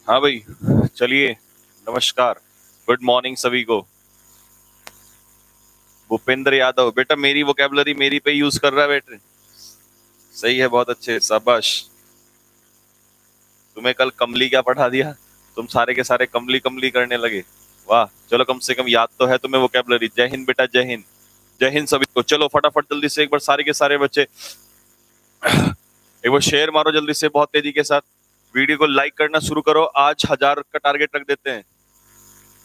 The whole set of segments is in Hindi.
हाँ भाई, चलिए। नमस्कार, गुड मॉर्निंग सभी को। भूपेंद्र यादव, बेटा मेरी वोकेबलरी मेरी पे यूज कर रहा है बेटे। सही है, बहुत अच्छे, शाबाश। तुम्हें कल कमली क्या पढ़ा दिया? तुम सारे के सारे कमली कमली करने लगे। वाह, चलो कम से कम याद तो है तुम्हें वोकेबलरी। जय हिंद बेटा, जय हिंद। जय हिंद सभी को। चलो फटाफट जल्दी से एक बार सारे के सारे बच्चे एक बार शेयर मारो जल्दी से, बहुत तेजी के साथ। वीडियो को लाइक करना शुरू करो। आज 1000 का टारगेट रख देते हैं।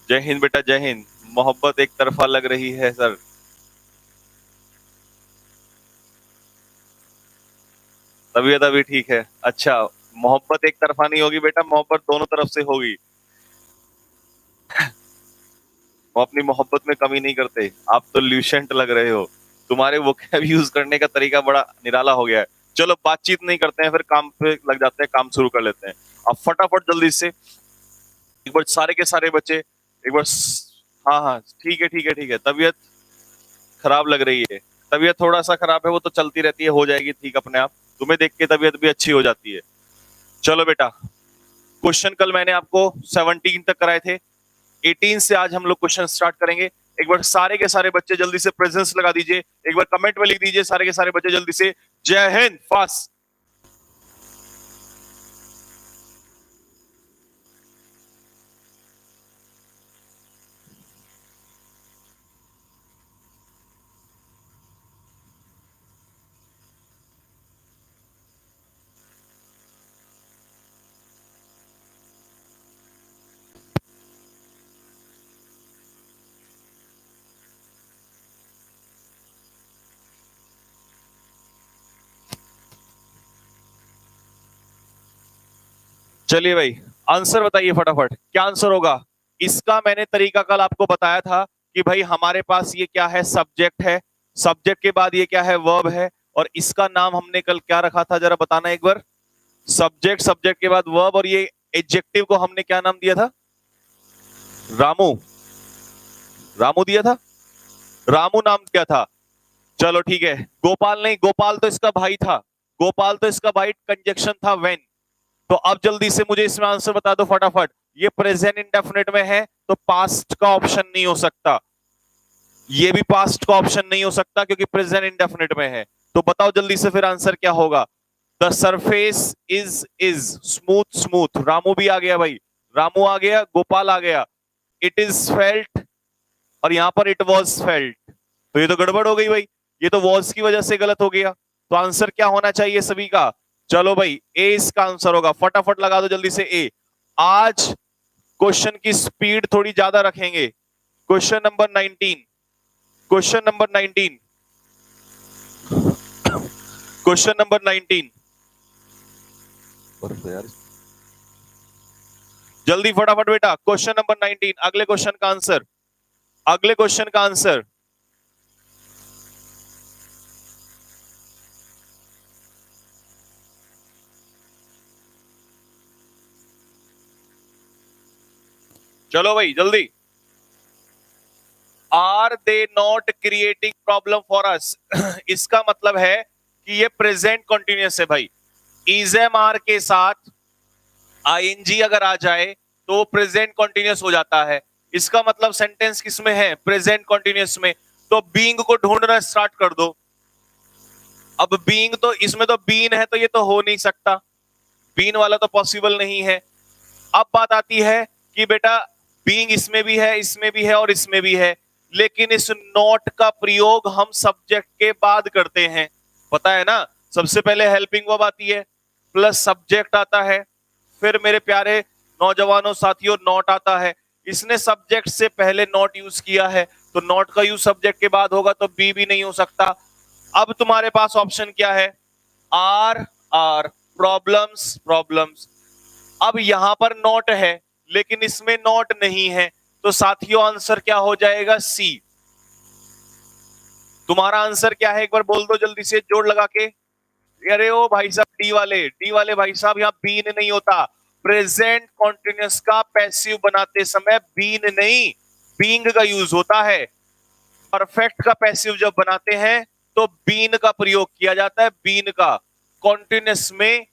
जय हिंद बेटा, जय हिंद। मोहब्बत एक तरफा लग रही है सर। तबीयत अभी ठीक है? अच्छा, मोहब्बत एक तरफा नहीं होगी बेटा, मोहब्बत दोनों तरफ से होगी। वो अपनी मोहब्बत में कमी नहीं करते। आप तो ल्यूशेंट लग रहे हो। तुम्हारे वोकैब यूज करने का तरीका बड़ा निराला हो गया है। चलो बातचीत नहीं करते हैं, फिर काम पे लग जाते हैं, काम शुरू कर लेते हैं। अब फटाफट जल्दी से एक बार सारे के सारे बच्चे एक बार हाँ हाँ, ठीक है ठीक है ठीक है। तबीयत खराब लग रही है? तबीयत थोड़ा सा खराब है, वो तो चलती रहती है, हो जाएगी ठीक अपने आप। तुम्हें देख के तबीयत भी अच्छी हो जाती है। चलो बेटा, क्वेश्चन कल मैंने आपको 17 तक कराए थे। 18 से आज हम लोग क्वेश्चन स्टार्ट करेंगे। एक बार सारे के सारे बच्चे जल्दी से प्रेजेंस लगा दीजिए। एक बार कमेंट में लिख दीजिए सारे के सारे बच्चे जल्दी से, जय हिंद फास्ट। चलिए भाई, आंसर बताइए फटाफट, क्या आंसर होगा इसका? मैंने तरीका कल आपको बताया था कि भाई हमारे पास ये क्या है, सब्जेक्ट है। सब्जेक्ट के बाद ये क्या है, वर्ब है। और इसका नाम हमने कल क्या रखा था, जरा बताना एक बार। सब्जेक्ट, सब्जेक्ट के बाद वर्ब, और ये एडजेक्टिव को हमने क्या नाम दिया था? रामू। रामू दिया था, रामू नाम दिया था। चलो ठीक है। गोपाल नहीं, गोपाल तो इसका भाई था। गोपाल तो इसका भाई कंजक्शन था व्हेन। तो अब जल्दी से मुझे इसमें आंसर बता दो फटाफट। ये प्रेजेंट इंडेफिनिट में है तो पास्ट का ऑप्शन नहीं हो सकता। ये भी पास्ट का ऑप्शन नहीं हो सकता क्योंकि प्रेजेंट इंडेफिनिट में है। तो बताओ जल्दी से फिर आंसर क्या होगा। The surface is smooth, smooth. Ramu भी आ गया भाई, रामू आ गया, गोपाल आ गया। इट इज फेल्ट, और यहां पर इट वॉज फेल्ट। तो ये तो गड़बड़ हो गई भाई, ये तो वॉज की वजह से गलत हो गया। तो आंसर क्या होना चाहिए सभी का? चलो भाई, ए इसका आंसर होगा। फटाफट लगा दो जल्दी से ए। आज क्वेश्चन की स्पीड थोड़ी ज्यादा रखेंगे। Question number 19, question number 19, question number 19। जल्दी फटाफट बेटा, क्वेश्चन नंबर 19, अगले क्वेश्चन का आंसर, अगले क्वेश्चन का आंसर। चलो भाई जल्दी। Are they not creating problem for us? इसका मतलब है कि ये प्रेजेंट कंटिन्यूअस है भाई। इज एम आर के साथ आईएनजी अगर आ जाए तो प्रेजेंट कंटिन्यूअस हो जाता है। इसका मतलब सेंटेंस किसमें है, प्रेजेंट कंटिन्यूअस में। तो बीइंग को ढूंढना स्टार्ट कर दो। अब बीइंग तो इसमें तो बीन है, तो ये तो हो नहीं सकता, बीन वाला तो पॉसिबल नहीं है। अब बात आती है कि बेटा बीइंग इसमें भी है, इसमें भी है और इसमें भी है, लेकिन इस नॉट का प्रयोग हम सब्जेक्ट के बाद करते हैं, पता है ना। सबसे पहले हेल्पिंग वर्ब आती है, प्लस सब्जेक्ट आता है, फिर मेरे प्यारे नौजवानों साथियों नॉट आता है। इसने सब्जेक्ट से पहले नॉट यूज किया है, तो नॉट का यूज सब्जेक्ट के बाद होगा, तो बी भी नहीं हो सकता। अब तुम्हारे पास ऑप्शन क्या है, आर, आर, प्रॉब्लम्स, प्रॉब्लम्स। अब यहां पर नॉट है लेकिन इसमें नॉट नहीं है, तो साथियों आंसर क्या हो जाएगा, सी। तुम्हारा आंसर क्या है, एक बार बोल दो जल्दी से जोड़ लगा के। अरे ओ भाई साहब, डी वाले, डी वाले भाई साहब, यहाँ बीन नहीं होता। प्रेजेंट कॉन्टिन्यूस का पैसिव बनाते समय बीन नहीं बीइंग का यूज होता है। परफेक्ट का पैसिव जब बनाते हैं तो बीन का प्रयोग किया जाता है, बीन का। कॉन्टिन्यूस में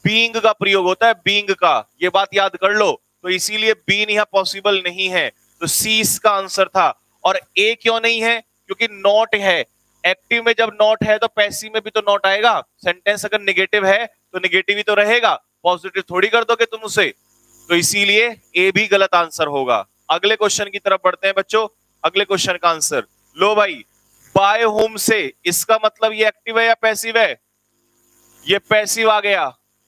बीइंग का प्रयोग होता है, बीइंग का। ये बात याद कर लो। तो इसीलिए बीन यहां पॉसिबल नहीं है, तो सी इसका आंसर था। और ए क्यों नहीं है? क्योंकि नॉट है। एक्टिव में जब नॉट है तो पैसिव में भी तो नॉट आएगा। सेंटेंस अगर नेगेटिव है तो नेगेटिव ही तो रहेगा, पॉजिटिव थोड़ी कर दोगे तुम उसे। तो इसीलिए ए भी गलत आंसर होगा। अगले क्वेश्चन की तरफ बढ़ते हैं बच्चों। अगले क्वेश्चन का आंसर लो भाई, बाय होम से, इसका मतलब ये एक्टिव है या पैसिव है? ये पैसिव आ गया।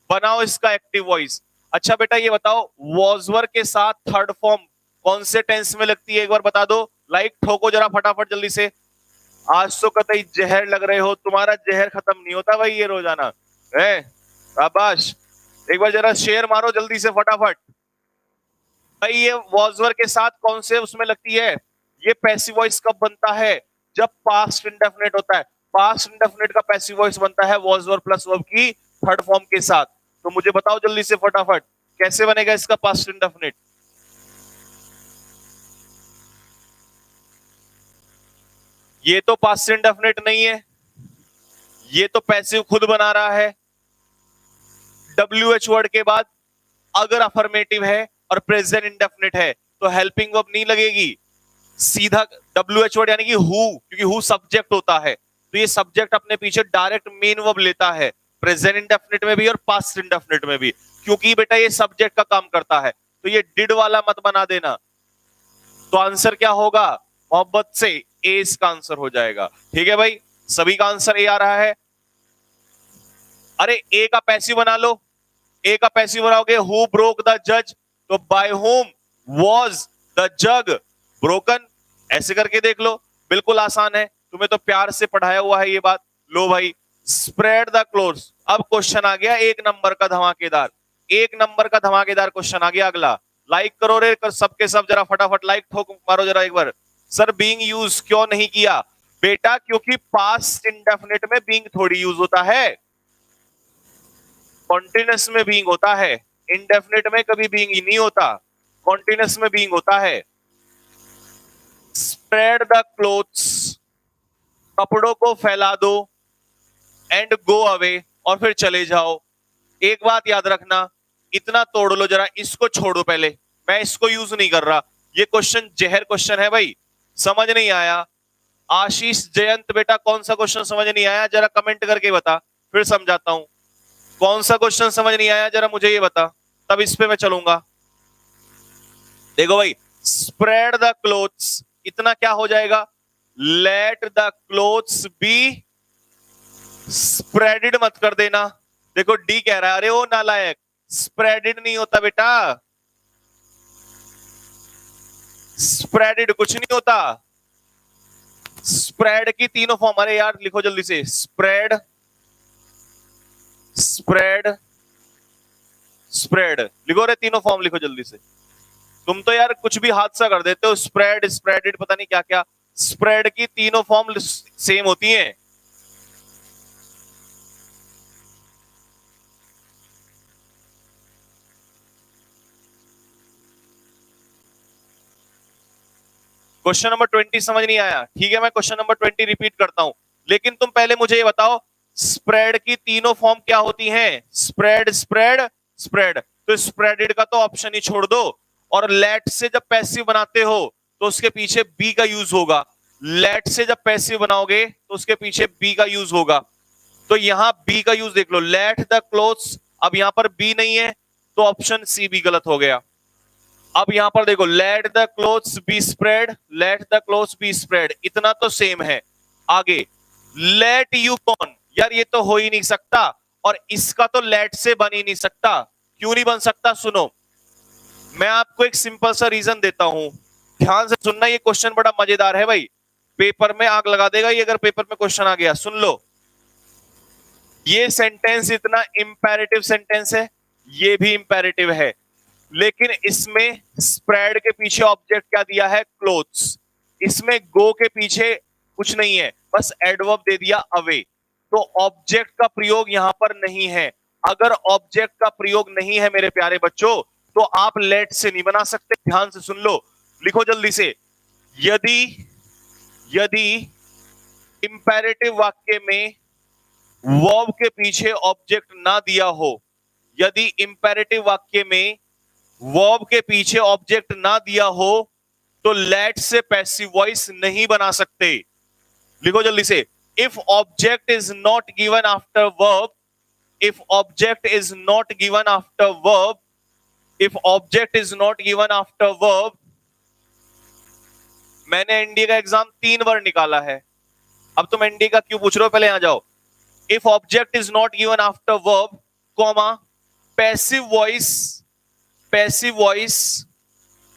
बनाओ इसका एक्टिव वॉइस। अच्छा बेटा ये बताओ, वॉजवर के साथ थर्ड फॉर्म कौन से टेंस में लगती है? एक बार बता दो, लाइक ठोको जरा फटाफट जल्दी से। आज तो कतई जहर लग रहे हो, तुम्हारा जहर खत्म नहीं होता भाई ये रोजाना है। शाबाश, एक बार जरा शेयर मारो जल्दी से फटाफट। भाई ये वॉजवर के साथ कौन से उसमें लगती है? ये पैसिव वॉइस कब बनता है? जब पास्ट इंडेफिनिट होता है। पास्ट इंडेफिनिट का पैसिव वॉइस बनता है वॉजवर प्लस वर्ब की थर्ड फॉर्म के साथ। तो मुझे बताओ जल्दी से फटाफट, कैसे बनेगा इसका पास्ट इंडेफिनिट? ये तो पास्ट इंडेफिनिट नहीं है, ये तो पैसिव खुद बना रहा है। WH वर्ड के बाद अगर अफर्मेटिव है और प्रेजेंट इंडेफिनिट है तो हेल्पिंग वर्ब नहीं लगेगी, सीधा WH वर्ड यानी कि हु, क्योंकि हु सब्जेक्ट होता है। तो ये सब्जेक्ट अपने पीछे डायरेक्ट मेन वर्ब लेता है, प्रेजेंट इंडेफिनिट में भी और पास्ट इंडेफिनिट में भी, क्योंकि बेटा ये सब्जेक्ट का काम करता है। तो ये डिड वाला मत बना देना। तो आंसर क्या होगा? मोहब्बत से ए इसका आंसर हो जाएगा। ठीक है भाई, सभी का आंसर ए आ रहा है। अरे ए का पैसिव बना लो। ए का पैसिव बनाओगे, हु ब्रोक द जज, तो by whom was the jug broken. ऐसे करके देख लो, बिल्कुल आसान है, तुम्हें तो प्यार से पढ़ाया हुआ है ये बात। लो भाई, स्प्रेड द क्लोथ्स। अब क्वेश्चन आ गया एक नंबर का धमाकेदार, एक नंबर का धमाकेदार क्वेश्चन आ गया अगला। लाइक करो रे सबके सब, जरा फटाफट लाइक ठोक मारो जरा एक बार। सर बीइंग यूज क्यों नहीं किया? बेटा क्योंकि पास्ट इंडेफिनिट में बीइंग थोड़ी यूज होता है, कॉन्टिन्यूस में बीइंग होता है। इंडेफिनिट में कभी बीइंग ही नहीं होता, कॉन्टिन्यूस में बीइंग होता है। स्प्रेड द क्लोथ्स, कपड़ों को फैला दो, एंड गो अवे, और फिर चले जाओ। एक बात याद रखना, इतना तोड़ लो जरा, इसको छोड़ो पहले, मैं इसको यूज नहीं कर रहा। ये क्वेश्चन जहर क्वेश्चन है भाई, समझ नहीं आया? आशीष जयंत बेटा कौन सा क्वेश्चन समझ नहीं आया? जरा कमेंट करके बता, फिर समझाता हूं। कौन सा क्वेश्चन समझ नहीं आया जरा मुझे ये बता, तब इस पे मैं चलूंगा। देखो भाई, स्प्रेड द क्लोथ्स, इतना क्या हो जाएगा? Let the clothes be spreaded मत कर देना। देखो डी कह रहा है, अरे ओ नालायक, स्प्रेडेड नहीं होता बेटा, स्प्रेडेड कुछ नहीं होता। स्प्रेड की तीनों फॉर्म, अरे यार लिखो जल्दी से, स्प्रेड स्प्रेड स्प्रेड, लिखो रे तीनों फॉर्म लिखो जल्दी से। तुम तो यार कुछ भी हादसा कर देते हो, स्प्रेड स्प्रेडेड पता नहीं क्या क्या। स्प्रेड की तीनों फॉर्म सेम होती हैं। क्वेश्चन नंबर 20 समझ नहीं आया? ठीक है, मैं क्वेश्चन नंबर 20 रिपीट करता हूं, लेकिन तुम पहले मुझे ये बताओ, स्प्रेड की तीनों फॉर्म क्या होती हैं? स्प्रेड स्प्रेड स्प्रेड, तो स्प्रेडेड का तो ऑप्शन ही छोड़ दो। और लेट से जब पैसिव बनाते हो तो उसके पीछे बी का यूज होगा। लेट से जब पैसिव बनाओगे तो उसके पीछे बी का यूज होगा। तो यहां बी का यूज देख लो, लेट द क्लोथ्स, अब यहां पर बी नहीं है तो ऑप्शन सी भी गलत हो गया। अब यहां पर देखो, late the clothes be spread, late the clothes be spread, इतना तो सेम है। आगे लेट यू कौन, यार ये तो हो ही नहीं सकता, और इसका तो लेट से बन ही नहीं सकता। क्यों नहीं बन सकता? सुनो, मैं आपको एक सिंपल सा रीजन देता हूं, ध्यान से सुनना। ये क्वेश्चन बड़ा मजेदार है भाई, पेपर में आग लगा देगा ये अगर पेपर में क्वेश्चन आ गया। सुन लो, ये सेंटेंस इतना इंपेरेटिव सेंटेंस है, ये भी इंपेरेटिव है, लेकिन इसमें स्प्रेड के पीछे ऑब्जेक्ट क्या दिया है? क्लोथ्स। इसमें गो के पीछे कुछ नहीं है, बस एडवर्ब दे दिया अवे, तो ऑब्जेक्ट का प्रयोग यहां पर नहीं है। अगर ऑब्जेक्ट का प्रयोग नहीं है मेरे प्यारे बच्चों, तो आप लेट से नहीं बना सकते। ध्यान से सुन लो, लिखो जल्दी से। यदि यदि इंपेरेटिव वाक्य में वर्ब के पीछे ऑब्जेक्ट ना दिया हो, यदि इंपेरेटिव वाक्य में वर्ब के पीछे ऑब्जेक्ट ना दिया हो, तो लेट से पैसिव वॉइस नहीं बना सकते। लिखो जल्दी से। If object is not given after verb, if object is not given after verb, if object is not given after verb, मैंने एनडीए का एग्जाम 3 बार निकाला है, अब तुम एनडीए का क्यों पूछ रहे हो, पहले यहां जाओ। If object is not given after verb, comma, passive voice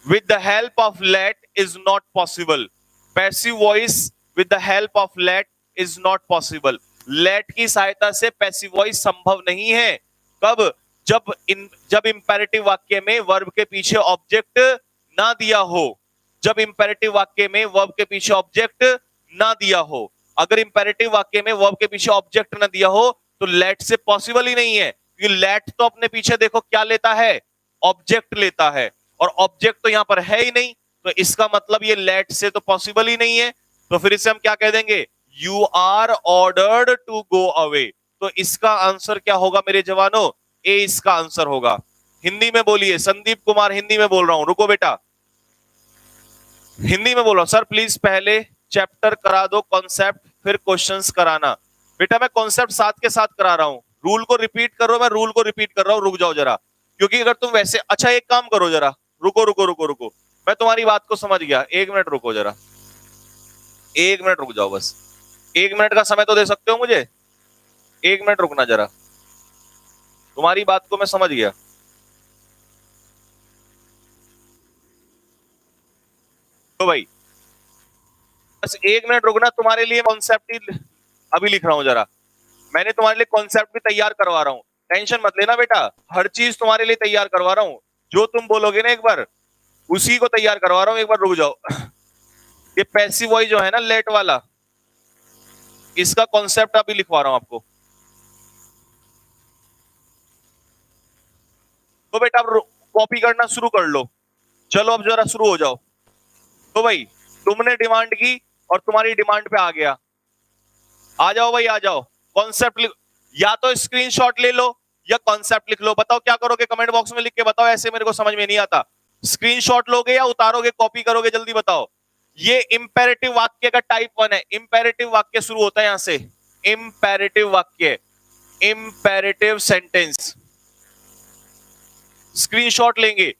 with the help of let is not possible. Passive voice with the help of let is not possible. let की सहायता से पैसिव वॉइस संभव नहीं है। कब? जब इंपेरेटिव वाक्य में वर्ब के पीछे ऑब्जेक्ट ना दिया हो, जब इंपेरेटिव वाक्य में वर्ब के पीछे ऑब्जेक्ट ना दिया हो। अगर इंपेरेटिव वाक्य में वर्ब के पीछे ऑब्जेक्ट ना दिया हो तो लेट से पॉसिबल ही नहीं है, क्योंकि लेट तो अपने पीछे देखो क्या लेता है, ऑब्जेक्ट लेता है, और ऑब्जेक्ट तो यहां पर है ही नहीं, तो इसका मतलब ये लेट से तो पॉसिबल ही नहीं है। तो फिर इसे हम क्या कह देंगे, you are ordered to go away. तो इसका आंसर क्या होगा मेरे जवानों, ए इसका आंसर होगा। हिंदी में बोलिए, संदीप कुमार हिंदी में बोल रहा हूं, रुको बेटा, हिंदी में बोल रहा हूं। सर प्लीज पहले चैप्टर करा दो कॉन्सेप्ट, फिर क्वेश्चंस कराना। बेटा मैं कॉन्सेप्ट साथ के साथ करा रहा हूं, रूल को रिपीट करो, मैं रूल को रिपीट कर रहा हूं, रुक जाओ जरा, क्योंकि अगर तुम वैसे, अच्छा एक काम करो जरा, रुको रुको रुको रुको, मैं तुम्हारी बात को समझ गया, 1 मिनट रुको जरा, 1 मिनट रुक जाओ, बस 1 मिनट का समय तो दे सकते हो मुझे, 1 मिनट रुकना जरा, तुम्हारी बात को मैं समझ गया। तो भाई बस 1 मिनट रुकना, तुम्हारे लिए कॉन्सेप्ट ही अभी लिख रहा हूं जरा, मैंने तुम्हारे लिए कॉन्सेप्ट भी तैयार करवा रहा हूं, टेंशन मत लेना बेटा, हर चीज तुम्हारे लिए तैयार करवा रहा हूं, जो तुम बोलोगे ना एक बार उसी को तैयार करवा रहा हूं, एक बार रुक जाओ। ये पैसिव वॉइस जो है ना लेट वाला, इसका कॉन्सेप्ट अभी लिखवा रहा हूं आपको। तो बेटा अब कॉपी करना शुरू कर लो, चलो अब जरा शुरू हो जाओ। तो भाई तुमने डिमांड की और तुम्हारी डिमांड पे आ गया, आ जाओ भाई आ जाओ, कॉन्सेप्ट या तो स्क्रीनशॉट ले लो या कॉन्सेप्ट लिख लो, बताओ क्या करोगे, कमेंट बॉक्स में लिख के बताओ, ऐसे मेरे को समझ में नहीं आता। स्क्रीनशॉट लोगे या उतारोगे, कॉपी करोगे, जल्दी बताओ। ये इंपेरेटिव वाक्य का टाइप 1 है, इंपेरेटिव वाक्य शुरू होता है यहां से, इंपेरेटिव वाक्य, इंपेरेटिव सेंटेंस। स्क्रीनशॉट लेंगे,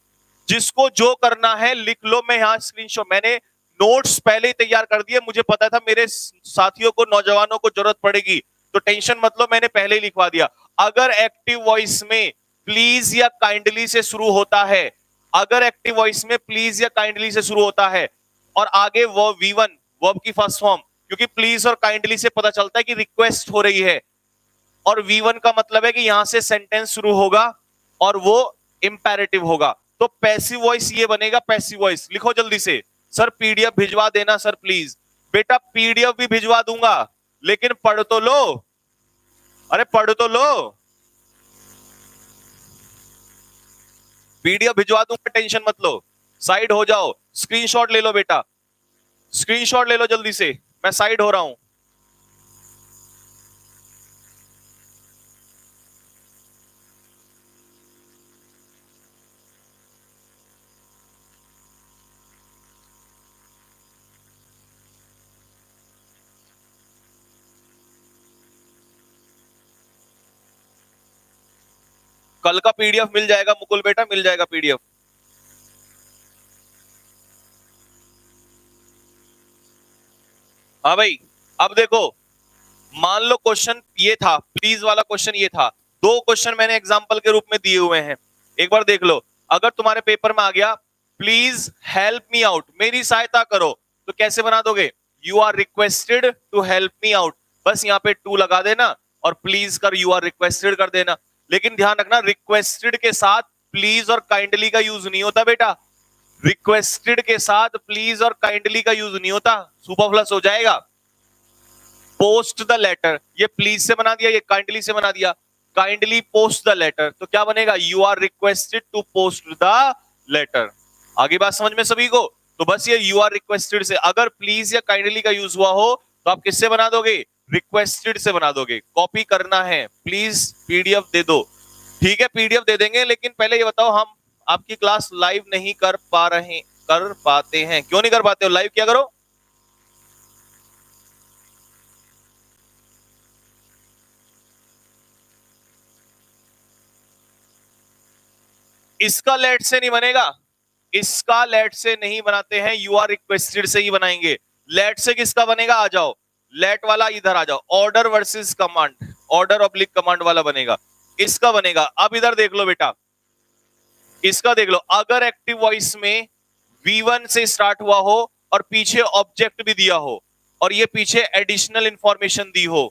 जिसको जो करना है लिख लो, मैं यहां स्क्रीनशॉट, मैंने नोट्स पहले ही तैयार कर दिए, मुझे पता था मेरे साथियों को, नौजवानों को जरूरत पड़ेगी, तो टेंशन मत लो, मैंने पहले ही लिखवा दिया। अगर एक्टिव वॉइस में प्लीज या काइंडली से शुरू होता है, अगर एक्टिव वॉइस में प्लीज या काइंडली से शुरू होता है और आगे वर्ब V1 वर्ब की फर्स्ट फॉर्म, क्योंकि प्लीज और काइंडली से पता चलता है कि रिक्वेस्ट हो रही है, और V1 का मतलब है कि यहां से सेंटेंस शुरू होगा और वो इंपेरेटिव होगा, तो पैसिव वॉइस ये बनेगा, पैसिव वॉइस। लिखो जल्दी से, सर पीडीएफ भिजवा देना सर प्लीज। बेटा पीडीएफ भी भिजवा दूंगा, लेकिन पढ़ तो लो, अरे पढ़ तो लो, पीडीएफ भिजवा दूंगा, टेंशन मत लो, साइड हो जाओ, स्क्रीनशॉट ले लो बेटा, स्क्रीनशॉट ले लो जल्दी से, मैं साइड हो रहा हूं। कल का पीडीएफ मिल जाएगा मुकुल बेटा, मिल जाएगा पीडीएफ। हाँ भाई, अब देखो, मान लो क्वेश्चन ये था, प्लीज वाला क्वेश्चन ये था, 2 क्वेश्चन मैंने एग्जांपल के रूप में दिए हुए हैं, एक बार देख लो। अगर तुम्हारे पेपर में आ गया प्लीज हेल्प मी आउट, मेरी सहायता करो, तो कैसे बना दोगे, you are requested to help me out, बस यहाँ पे टू लगा देना और प्लीज कर यू आर रिक्वेस्टेड कर देना। लेकिन ध्यान रखना, रिक्वेस्टेड के साथ प्लीज और काइंडली का यूज नहीं होता बेटा, रिक्वेस्टेड के साथ प्लीज और काइंडली का यूज नहीं होता, सुपरफ्लस हो जाएगा। पोस्ट द लेटर, ये प्लीज से बना दिया, ये काइंडली से बना दिया, काइंडली पोस्ट द लेटर, तो क्या बनेगा, you are requested to post the letter. आगे बात समझ में सभी को? तो बस ये यू आर रिक्वेस्टेड से, अगर प्लीज या काइंडली का यूज हुआ हो तो आप किससे बना दोगे, रिक्वेस्टेड से बना दोगे। कॉपी करना है, प्लीज पीडीएफ दे दो। ठीक है, पीडीएफ दे देंगे, लेकिन पहले ये बताओ, हम आपकी क्लास लाइव नहीं कर पाते हैं, क्यों नहीं कर पाते हो? लाइव क्या करो। इसका लेट से नहीं बनेगा, इसका लेट से नहीं बनाते हैं, यू आर रिक्वेस्टेड से ही बनाएंगे। लेट से किसका बनेगा, आ जाओ, लेट वाला इधर आ जाओ, order versus command, order oblique command वाला बनेगा, इसका बनेगा। अब इधर देख लो बेटा, इसका देख लो, अगर एक्टिव वॉइस में V1 से स्टार्ट हुआ हो और पीछे ऑब्जेक्ट भी दिया हो और ये पीछे एडिशनल इंफॉर्मेशन दी हो,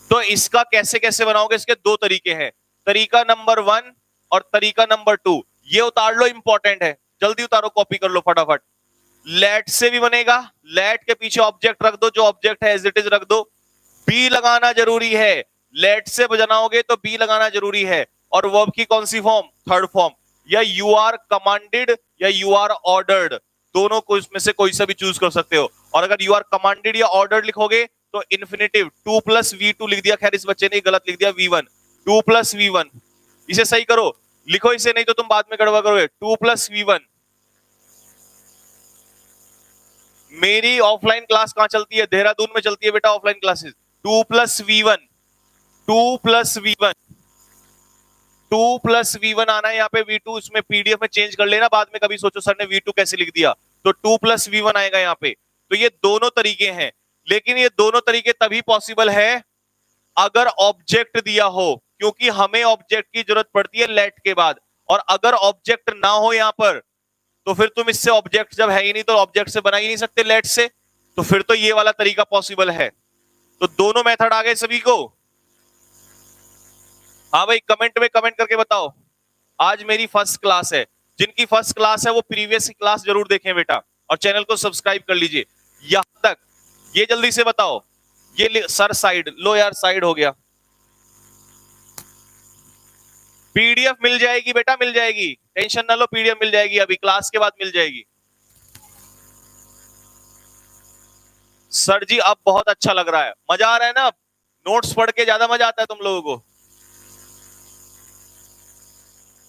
तो इसका कैसे कैसे बनाओगे? इसके दो तरीके हैं, तरीका नंबर 1 और तरीका नंबर 2। ये उतार लो, इंपॉर्टेंट है, जल्दी उतारो, कॉपी कर लो फटाफट। लेट से भी बनेगा, लेट के पीछे ऑब्जेक्ट रख दो, जो ऑब्जेक्ट है एज इट इज रख दो। बी लगाना जरूरी है, लेट से बनाओगे तो बी लगाना जरूरी है। और वर्ब की कौन सी फॉर्म, थर्ड फॉर्म, या यू आर कमांडेड या यू आर ऑर्डर्ड, दोनों को इसमें से कोई सा भी चूज कर सकते हो। और अगर यू आर कमांडेड या ऑर्डर्ड लिखोगे तो इन्फिनेटिव 2 + V2 लिख दिया, खैर इस बच्चे ने गलत लिख दिया, V1, 2 + V1, इसे सही करो, लिखो इसे, नहीं तो तुम बाद में गड़बड़ करोगे। 2 + V1। मेरी ऑफलाइन क्लास कहां चलती है, देहरादून में चलती है बेटा offline classes. 2 + V1, 2 + V1, 2 + V1 आना है यहाँ पे, V2 इसमें पीडीएफ में चेंज कर लेना, बाद में कभी सोचो सर ने V2 कैसे लिख दिया, तो 2 + V1 आएगा यहाँ पे। तो ये दोनों तरीके हैं, लेकिन ये दोनों तरीके तभी पॉसिबल है अगर ऑब्जेक्ट दिया हो, क्योंकि हमें ऑब्जेक्ट की जरूरत पड़ती है लेट के बाद। और अगर ऑब्जेक्ट ना हो यहां पर, तो फिर तुम इससे, ऑब्जेक्ट जब है ही नहीं तो ऑब्जेक्ट से बना ही नहीं सकते लेट से, तो फिर तो ये वाला तरीका पॉसिबल है। तो दोनों मेथड आ गए सभी को? हाँ भाई, कमेंट में कमेंट करके बताओ। आज मेरी फर्स्ट क्लास है, जिनकी फर्स्ट क्लास है वो प्रीवियस क्लास जरूर देखें बेटा, और चैनल को सब्सक्राइब कर लीजिए यहां तक। ये जल्दी से बताओ, ये सर साइड लो यार, साइड हो गया। पीडीएफ मिल जाएगी बेटा, मिल जाएगी, टेंशन ना लो, पीडीएफ मिल जाएगी, अभी क्लास के बाद मिल जाएगी। सर जी अब बहुत अच्छा लग रहा है, मजा आ रहा है ना, अब नोट्स पढ़ के ज्यादा मजा आता है तुम लोगों को।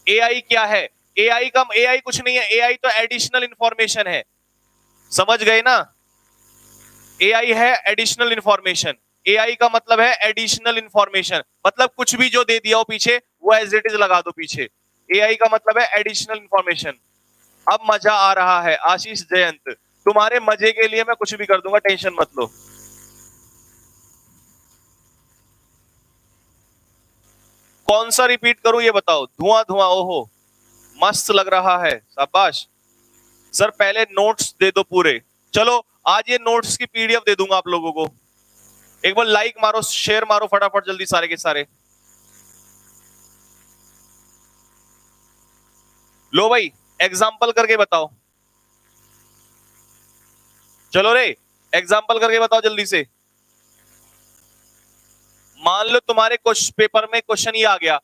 एआई क्या है? एआई कुछ नहीं है, एआई तो एडिशनल इंफॉर्मेशन है, समझ गए ना? एआई है एडिशनल इंफॉर्मेशन, एआई का मतलब है एडिशनल इंफॉर्मेशन, मतलब कुछ भी जो दे दिया हो पीछे वो एज इट इज लगा दो पीछे, एआई का मतलब है एडिशनल इंफॉर्मेशन। अब मजा आ रहा है आशीष जयंत, तुम्हारे मजे के लिए मैं कुछ भी कर दूंगा, टेंशन मत लो। कौन सा रिपीट करूं ये बताओ? धुआं धुआं, ओहो मस्त लग रहा है, शाबाश। सर पहले नोट्स दे दो पूरे, चलो आज ये नोट्स की पीडीएफ दे दूंगा आप लोगों को। एक बार लाइक मारो, शेयर मारो फटाफट जल्दी सारे के सारे। लो भाई, एग्जाम्पल करके बताओ, चलो रे एग्जाम्पल करके बताओ जल्दी से। मान लो तुम्हारे पेपर में क्वेश्चन ये आ गया,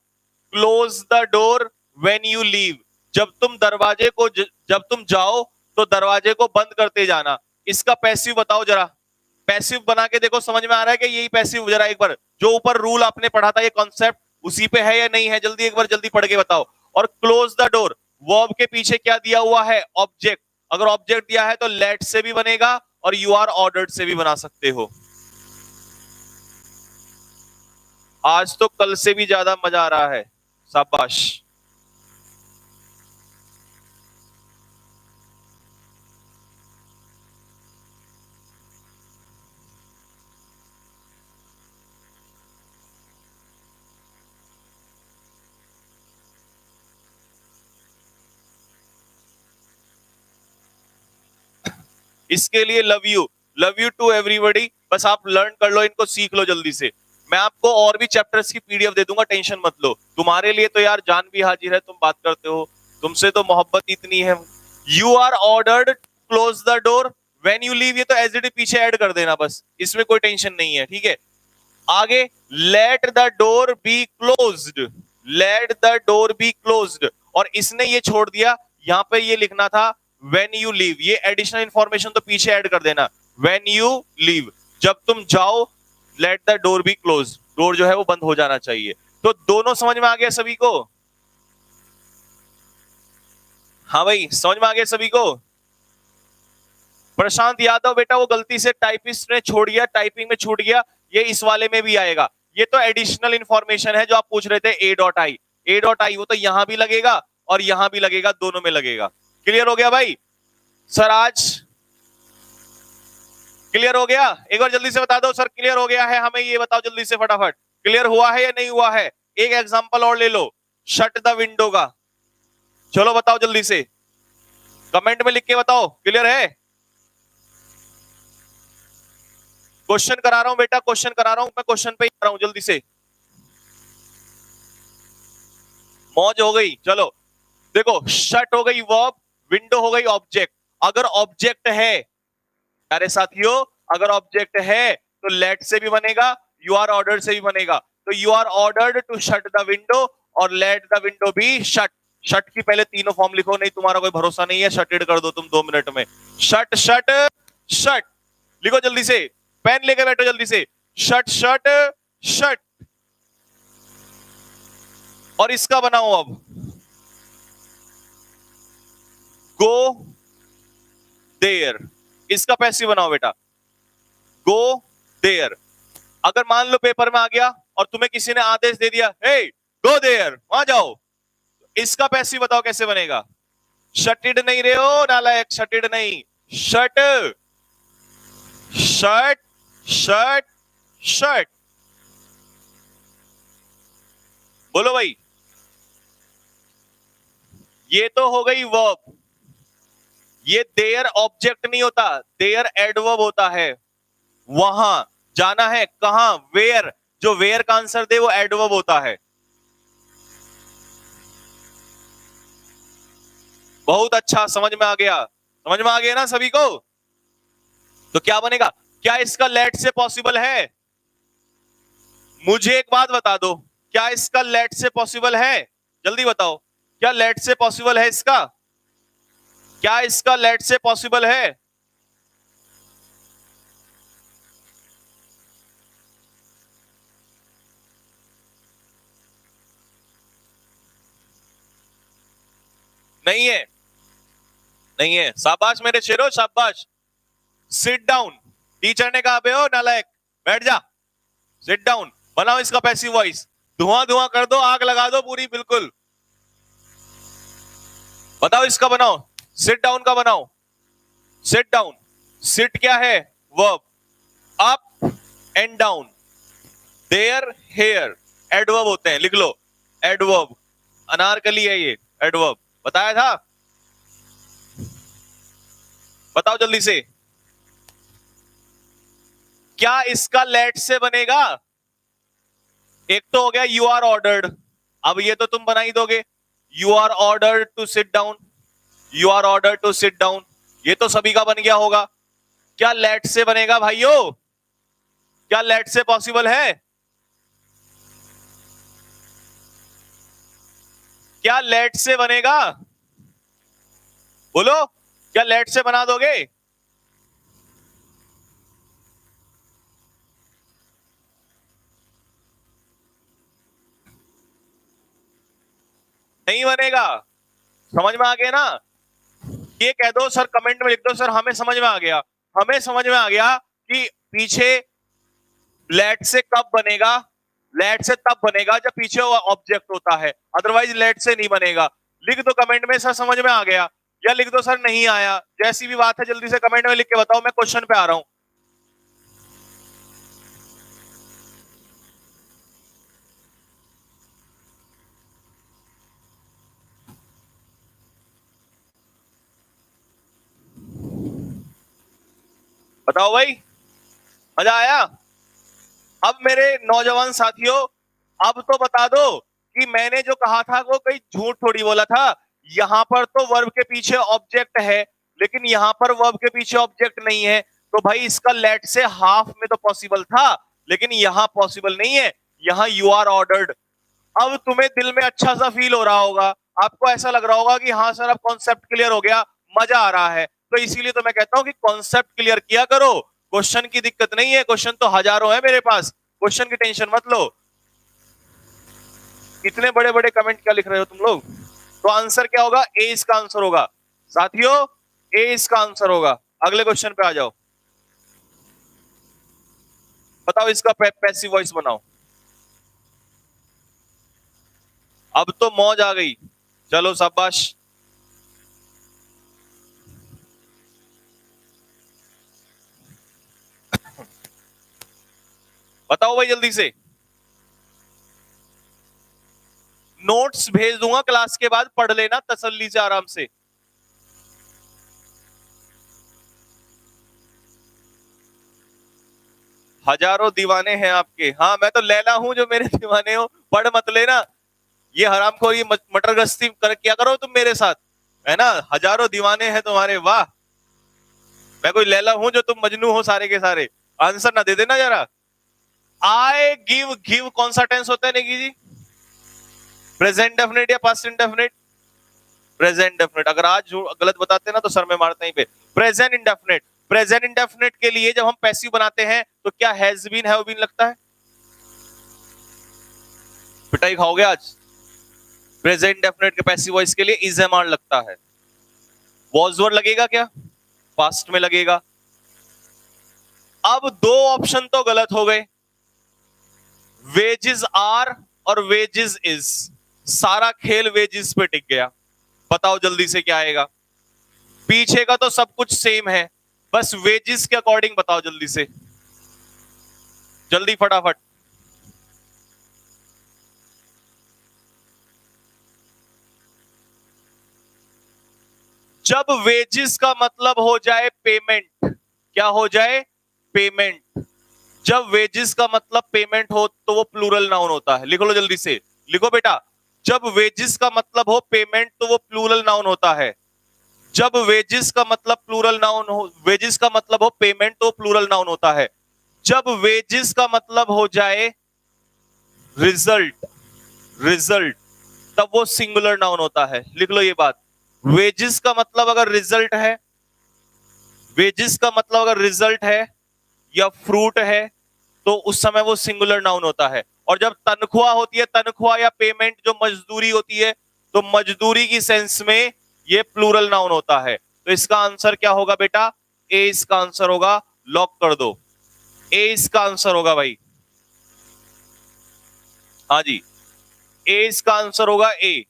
close the door when you leave, जब तुम दरवाजे को जब तुम जाओ तो दरवाजे को बंद करते जाना। इसका पैसिव बताओ जरा, पैसिव बना के देखो, समझ में आ रहा है कि यही पैसिव? जरा एक बार जो ऊपर रूल आपने पढ़ा था, ये कॉन्सेप्ट उसी पे है या नहीं है, जल्दी एक बार जल्दी पढ़ के बताओ। और क्लोज द डोर, वर्ब के पीछे क्या दिया हुआ है, ऑब्जेक्ट, अगर ऑब्जेक्ट दिया है तो लेट से भी बनेगा और यू आर ऑर्डर्ड से भी बना सकते हो। आज तो कल से भी ज्यादा मजा आ रहा है, शाबाश। इसके लिए लव यू टू एवरीबॉडी, बस आप लर्न कर लो, इनको सीख लो जल्दी से। मैं आपको और भी चैप्टर्स की पीडीएफ दे दूंगा, टेंशन मत लो। तुम्हारे लिए तो यार जान भी हाजिर है, तुम बात करते हो, तुमसे तो मोहब्बत इतनी है। You are ordered close the door when you leave, ये तो एज इट इज पीछे ऐड कर देना बस, इसमें कोई टेंशन नहीं है, ठीक है। आगे let the door be closed, let the door be closed, और इसने ये छोड़ दिया, यहां पे ये लिखना था व्हेन यू लीव, ये एडिशनल इंफॉर्मेशन तो पीछे ऐड कर देना, व्हेन यू लीव, जब तुम जाओ, let the door be close, door जो है वो बंद हो जाना चाहिए। तो दोनों समझ में आ गया सभी को? हाँ भाई, समझ में आ गया सभी को? प्रशांत यादव बेटा वो गलती से टाइपिस्ट ने छोड़ दिया, टाइपिंग में छूट गया, ये इस वाले में भी आएगा। ये तो एडिशनल इंफॉर्मेशन है जो आप पूछ रहे थे, ए dot I, A dot I वो तो यहां भी लगेगा और यहां भी लगेगा, दोनों में लगेगा। क्लियर हो गया भाई? सर आज क्लियर हो गया? एक बार जल्दी से बता दो सर क्लियर हो गया है, हमें ये बताओ जल्दी से फटाफट, क्लियर हुआ है या नहीं हुआ है? एक एग्जांपल और ले लो, शट द विंडो का, चलो बताओ जल्दी से, कमेंट में लिख के बताओ क्लियर है? क्वेश्चन करा रहा हूं बेटा, क्वेश्चन करा रहा हूं मैं, क्वेश्चन पे ही आ रहा हूं, जल्दी से, मौज हो गई। चलो देखो, शट हो गई वर्ब, विंडो हो गई ऑब्जेक्ट। अगर ऑब्जेक्ट है प्यारे साथियों, अगर ऑब्जेक्ट है तो लेट से भी बनेगा, यू आर ऑर्डर्ड से भी बनेगा। तो you are ordered to shut the window और let the window be shut. Shut की पहले तीनों फॉर्म लिखो, नहीं तुम्हारा कोई भरोसा नहीं है, शटेड कर दो तुम 2 मिनट में। शट शट शट, लिखो जल्दी से, पेन लेके बैठो जल्दी से, शट शट शट। और इसका बनाओ अब, गो देयर, इसका पैसिव बनाओ बेटा, गो देयर। अगर मान लो पेपर में आ गया और तुम्हें किसी ने आदेश दे दिया, हे गो देयर, वहां जाओ, इसका पैसिव बताओ कैसे बनेगा? शटेड नहीं रहे हो नालायक, शटेड नहीं, शट शट शट शट, बोलो भाई। ये तो हो गई वर्ब, ये देयर ऑब्जेक्ट नहीं होता, देयर एडवर्ब होता है। वहां जाना है, कहां? वेयर, जो वेयर का आंसर दे वो एडवर्ब होता है। बहुत अच्छा, समझ में आ गया, समझ में आ गया ना सभी को? तो क्या बनेगा? क्या इसका लेट से पॉसिबल है? मुझे एक बात बता दो, क्या इसका लेट से पॉसिबल है? जल्दी बताओ, क्या लेट से पॉसिबल है इसका? क्या इसका लेट से पॉसिबल है? नहीं है, नहीं है। शाबाश मेरे शेरो, शाबाश। सिट डाउन, टीचर ने कहा बे ओ नालायक बैठ जा, सिट डाउन। बनाओ इसका पैसिव वॉइस, धुआं धुआं कर दो, आग लगा दो पूरी, बिल्कुल बताओ इसका बनाओ, सिट डाउन का बनाओ, सिट डाउन। सिट क्या है? Verb, up and down, there here adverb होते हैं, लिख लो एडवर्ब, अनारकली है ये एडवर्ब, बताया था? बताओ जल्दी से, क्या इसका लेट से बनेगा? एक तो हो गया यू आर ऑर्डर्ड, अब ये तो तुम बना ही दोगे, you are ordered to sit down, you are ordered to sit down, ये तो सभी का बन गया होगा। क्या लेट से बनेगा भाइयों? क्या लेट से पॉसिबल है? क्या लेट से बनेगा? बोलो, क्या लेट से बना दोगे? नहीं बनेगा, समझ में आ गया ना? ये कह दो सर, कमेंट में लिख दो सर हमें समझ में आ गया, हमें समझ में आ गया कि पीछे लेट से कब बनेगा। लेट से तब बनेगा जब पीछे ऑब्जेक्ट होता है, अदरवाइज लेट से नहीं बनेगा। लिख दो कमेंट में सर समझ में आ गया, या लिख दो सर नहीं आया, जैसी भी बात है जल्दी से कमेंट में लिख के बताओ, मैं क्वेश्चन पे आ रहा हूं। बताओ भाई, मजा आया? अब मेरे नौजवान साथियों, अब तो बता दो कि मैंने जो कहा था वो कहीं झूठ थोड़ी बोला था। यहां पर तो वर्ब के पीछे ऑब्जेक्ट है, लेकिन यहां पर वर्ब के पीछे ऑब्जेक्ट नहीं है, तो भाई इसका लेट से हाफ में तो पॉसिबल था, लेकिन यहां पॉसिबल नहीं है, यहां यू आर ऑर्डर्ड। अब तुम्हें दिल में अच्छा सा फील हो रहा होगा, आपको ऐसा लग रहा होगा कि हाँ सर अब कॉन्सेप्ट क्लियर हो गया, मजा आ रहा है। तो इसीलिए तो मैं कहता हूं कि कॉन्सेप्ट क्लियर किया करो, क्वेश्चन की दिक्कत नहीं है, क्वेश्चन तो हजारों है मेरे पास, क्वेश्चन की टेंशन मत लो। इतने बड़े बड़े कमेंट क्या लिख रहे हो तुम लोग? तो आंसर क्या होगा? ए इसका आंसर होगा साथियों, ए इसका आंसर होगा। अगले क्वेश्चन पे आ जाओ, बताओ इसका पैसिव वॉइस बनाओ। अब तो मौज आ गई, चलो शाबाश। बताओ भाई जल्दी से, नोट्स भेज दूंगा क्लास के बाद, पढ़ लेना तसल्ली से आराम से। हजारों दीवाने हैं आपके, हाँ मैं तो लैला हूं जो मेरे दीवाने हो, पढ़ मत लेना। ये हरामखोरी मटर गश्ती कर क्या करो तुम मेरे साथ, है ना? हजारों दीवाने हैं तुम्हारे, वाह। मैं कोई लैला हूं जो तुम मजनू हो सारे के सारे? आंसर ना दे देना जरा। आई गिव, गिव कौन सा टेंस होता है नेगी जी? प्रेजेंट डेफिनेट या पास्ट इंडेफिनेट? Present definite. अगर आज गलत बताते ना तो सर में मारते ही पे। प्रेजेंट इंडेफिनेट, प्रेजेंट इंडेफिनेट के लिए जब हम पैसिव बनाते हैं तो क्या हैज बीन हैव बीन लगता है? पिटाई खाओगे आज। प्रेजेंट इंडेफिनेट के पैसिव वॉइस के लिए इज एम आर लगता है। वॉज वर लगेगा क्या? पास्ट में लगेगा। अब दो ऑप्शन तो गलत हो गए, वेजेस आर और वेजेस इज। सारा खेल वेजेस पे टिक गया। बताओ जल्दी से क्या आएगा? पीछे का तो सब कुछ सेम है, बस वेजेस के अकॉर्डिंग बताओ जल्दी से, जल्दी फटाफट। जब वेजेस का मतलब हो जाए पेमेंट, क्या हो जाए? पेमेंट। जब वेजेस का मतलब पेमेंट हो तो वो प्लूरल नाउन होता है। लिख लो जल्दी से, लिखो बेटा। जब वेजेस का मतलब हो पेमेंट तो वो प्लूरल नाउन होता है। जब वेजेस का मतलब प्लूरल नाउन हो, वेजेस का मतलब हो पेमेंट तो प्लूरल नाउन होता है। जब वेजेस का मतलब हो जाए रिजल्ट, रिजल्ट, तब वो सिंगुलर नाउन होता है। लिख लो ये बात। वेजेस का मतलब अगर रिजल्ट है, वेजेस का मतलब अगर रिजल्ट है या फ्रूट है तो उस समय वो सिंगुलर नाउन होता है। और जब तनख्वाह होती है, तनख्वाह या पेमेंट जो मजदूरी होती है, तो मजदूरी की सेंस में ये प्लूरल नाउन होता है। तो इसका आंसर क्या होगा बेटा? ए इसका आंसर होगा। लॉक कर दो, ए इसका आंसर होगा भाई। हाँ जी, ए इसका आंसर होगा, ए।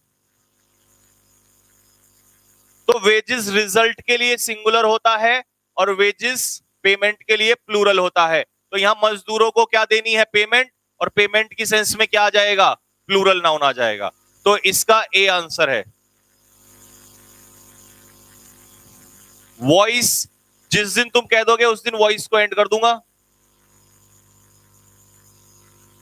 तो वेजेस रिजल्ट के लिए सिंगुलर होता है और वेजेस पेमेंट के लिए प्लूरल होता है। तो यहां मजदूरों को क्या देनी है? पेमेंट, और पेमेंट की सेंस में क्या आ जाएगा? प्लूरल नाउन आ जाएगा। तो इसका ए आंसर है। वॉइस, जिस दिन तुम कह दोगे उस दिन वॉइस को एंड कर दूंगा।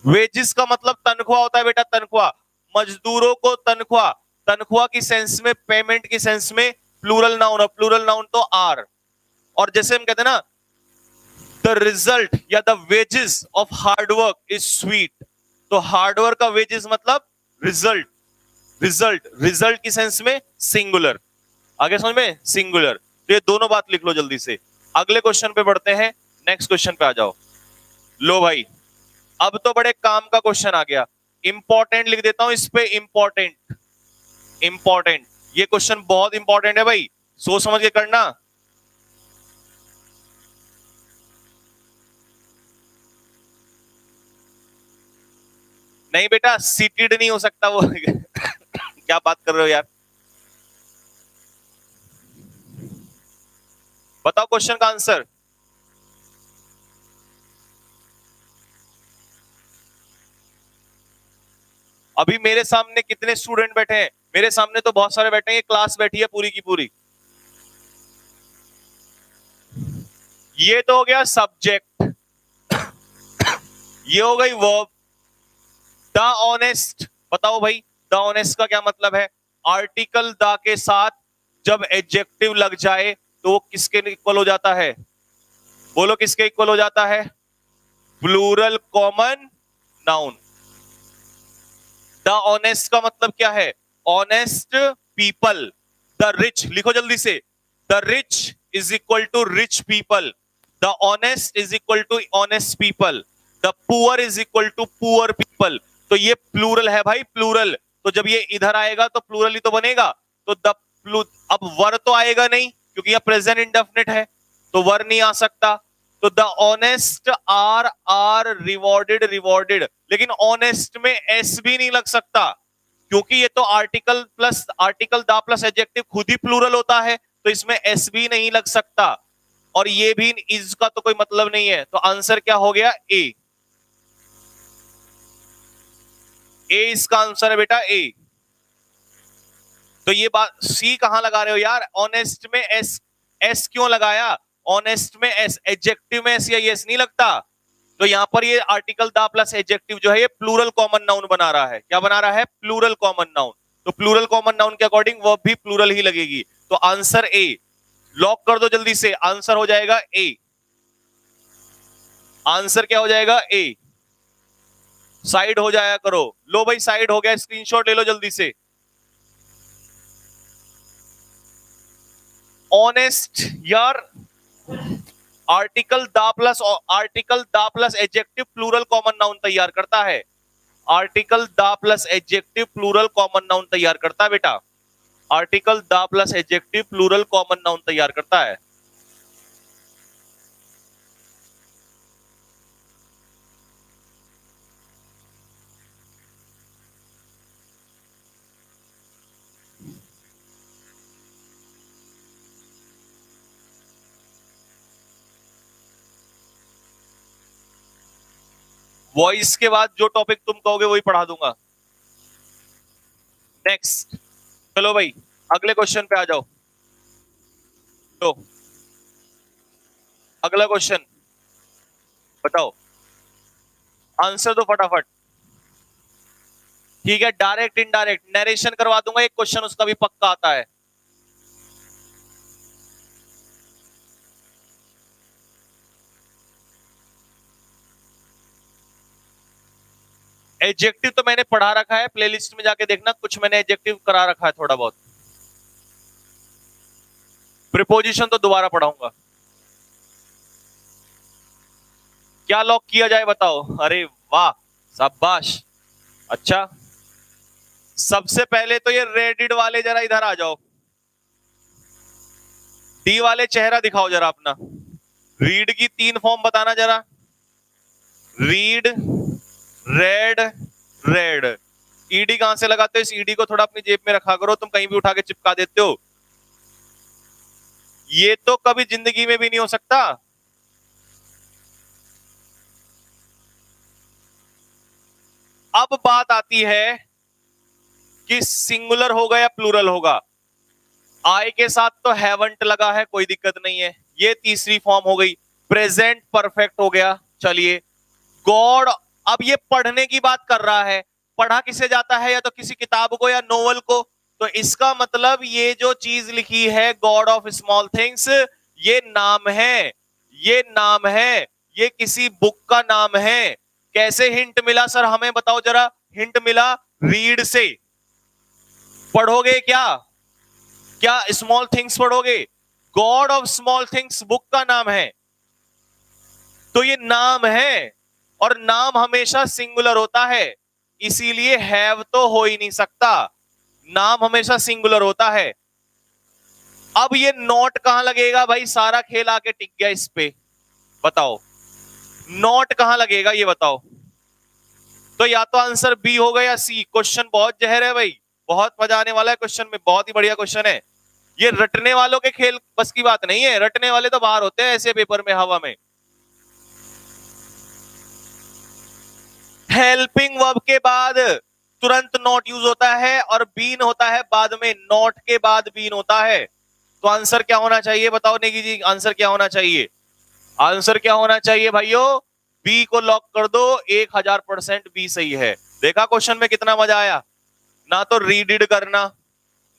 वेजेस का मतलब तनख्वाह होता है बेटा, तनख्वाह। मजदूरों को तनख्वाह, तनख्वाह की सेंस में, पेमेंट की सेंस में प्लूरल नाउन, और प्लूरल नाउन तो आर। और जैसे हम कहते हैं ना, द रिजल्ट या the wages of hard work is sweet, तो हार्डवर्क का वेजेस मतलब रिजल्ट, रिजल्ट, रिजल्ट की सेंस में सिंगुलर। आगे समझ में? सिंगुलर। तो ये दोनों बात लिख लो जल्दी से। अगले क्वेश्चन पे बढ़ते हैं, नेक्स्ट क्वेश्चन पे आ जाओ। लो भाई, अब तो बड़े काम का क्वेश्चन आ गया। इंपॉर्टेंट लिख देता हूं इस पे, इंपॉर्टेंट, इंपॉर्टेंट। ये क्वेश्चन बहुत इंपॉर्टेंट है भाई, सोच समझ के करना। नहीं बेटा, सीटेड नहीं हो सकता वो क्या बात कर रहे हो यार? बताओ क्वेश्चन का आंसर। अभी मेरे सामने कितने स्टूडेंट बैठे हैं? मेरे सामने तो बहुत सारे बैठे हैं, ये क्लास बैठी है पूरी की पूरी। ये तो हो गया सब्जेक्ट, ये हो गई वर्ब। द ऑनेस्ट, बताओ भाई द ऑनेस्ट का क्या मतलब है? आर्टिकल द के साथ जब एडजेक्टिव लग जाए तो वो किसके इक्वल हो जाता है? बोलो किसके इक्वल हो जाता है? Plural common noun. The honest का मतलब क्या है? Honest people. द रिच, लिखो जल्दी से, the rich is equal to rich people, the honest is equal to honest people, the poor is equal to poor people. तो ये प्लूरल है भाई, प्लूरल। तो जब ये इधर आएगा तो प्लूरल ही तो बनेगा। तो द अब वर तो आएगा नहीं क्योंकि यह प्रेजेंट इंडेफिनिट है, तो वर नहीं आ सकता। तो the honest are rewarded, rewarded, लेकिन ऑनेस्ट में एस भी नहीं लग सकता क्योंकि ये तो आर्टिकल द प्लस एडजेक्टिव खुद ही प्लूरल होता है, तो इसमें एस भी नहीं लग सकता, और ये भी इज का तो कोई मतलब नहीं है। तो आंसर क्या हो गया? ए। ए इसका आंसर है बेटा, ए। तो ये बात सी कहां लगा रहे हो यार? ऑनेस्ट में एस, एस क्यों लगाया? ऑनेस्ट में एस, एडजेक्टिव में एस या एस नहीं लगता। तो यहां पर ये आर्टिकल द प्लस एडजेक्टिव जो है ये प्लूरल कॉमन नाउन बना रहा है। क्या बना रहा है? Plural common noun. तो प्लूरल कॉमन नाउन के अकॉर्डिंग वर्ब भी प्लूरल ही लगेगी। तो आंसर ए। लॉक कर दो जल्दी से, आंसर हो जाएगा ए। आंसर क्या हो जाएगा? ए। साइड हो जाया करो। लो भाई साइड हो गया, स्क्रीनशॉट ले लो जल्दी से। ऑनेस्ट यार, article the plus adjective plural common noun तैयार करता है। Article the plus adjective plural common noun तैयार करता है बेटा। Article the plus adjective plural common noun तैयार करता है। वॉइस के बाद जो टॉपिक तुम कहोगे वही पढ़ा दूंगा। नेक्स्ट, चलो भाई अगले क्वेश्चन पे आ जाओ। तो अगला क्वेश्चन बताओ, आंसर दो फटाफट। ठीक है, डायरेक्ट इनडायरेक्ट नरेशन करवा दूंगा, एक क्वेश्चन उसका भी पक्का आता है। एडजेक्टिव तो मैंने पढ़ा रखा है, प्लेलिस्ट में जाके देखना, कुछ मैंने एडजेक्टिव करा रखा है थोड़ा बहुत। प्रीपोजिशन तो दोबारा पढ़ाऊंगा। क्या लॉक किया जाए बताओ? अरे वाह, शाबाश। अच्छा, सबसे पहले तो ये रेडिड वाले जरा इधर आ जाओ। डी वाले चेहरा दिखाओ जरा अपना। रीड की 3 फॉर्म बताना जरा। Read, red, red. ईडी कहां से लगाते हो? इस ईडी को थोड़ा अपनी जेब में रखा करो, तुम कहीं भी उठा के चिपका देते हो। ये तो कभी जिंदगी में भी नहीं हो सकता। अब बात आती है कि सिंगुलर होगा या प्लूरल होगा। आई के साथ तो हैवंट लगा है, कोई दिक्कत नहीं है। ये तीसरी फॉर्म हो गई। प्रेजेंट परफेक्ट हो गया। चलिए, गॉड, अब ये पढ़ने की बात कर रहा है। पढ़ा किसे जाता है? या तो किसी किताब को या नोवेल को। तो इसका मतलब ये जो चीज लिखी है गॉड ऑफ स्मॉल थिंग्स, ये नाम है, ये नाम है, ये किसी बुक का नाम है। कैसे हिंट मिला सर, हमें बताओ जरा। हिंट मिला रीड से। पढ़ोगे क्या? क्या स्मॉल थिंग्स पढ़ोगे? God of small things book का नाम है, तो ये नाम है, और नाम हमेशा सिंगुलर होता है, इसीलिए हैव तो हो ही नहीं सकता। नाम हमेशा सिंगुलर होता है। अब ये नॉट कहां लगेगा भाई? सारा खेल आके टिक गया इस पे। बताओ नॉट कहां लगेगा, ये बताओ। तो या तो आंसर बी होगा या सी। क्वेश्चन बहुत जहर है भाई, बहुत मजा आने वाला है क्वेश्चन में, बहुत ही बढ़िया क्वेश्चन है। ये रटने वालों के खेल बस की बात नहीं है, रटने वाले तो बाहर होते हैं ऐसे पेपर में, हवा में। हेल्पिंग वर्ब के बाद तुरंत नॉट यूज होता है, और बीन होता है बाद में, नॉट के बाद बीन होता है। तो आंसर क्या होना चाहिए बताओ नेगी जी? आंसर क्या होना चाहिए? आंसर क्या होना चाहिए भाइयों? बी को लॉक कर दो। 1000% बी सही है। देखा क्वेश्चन में कितना मजा आया ना? तो रीडिड करना,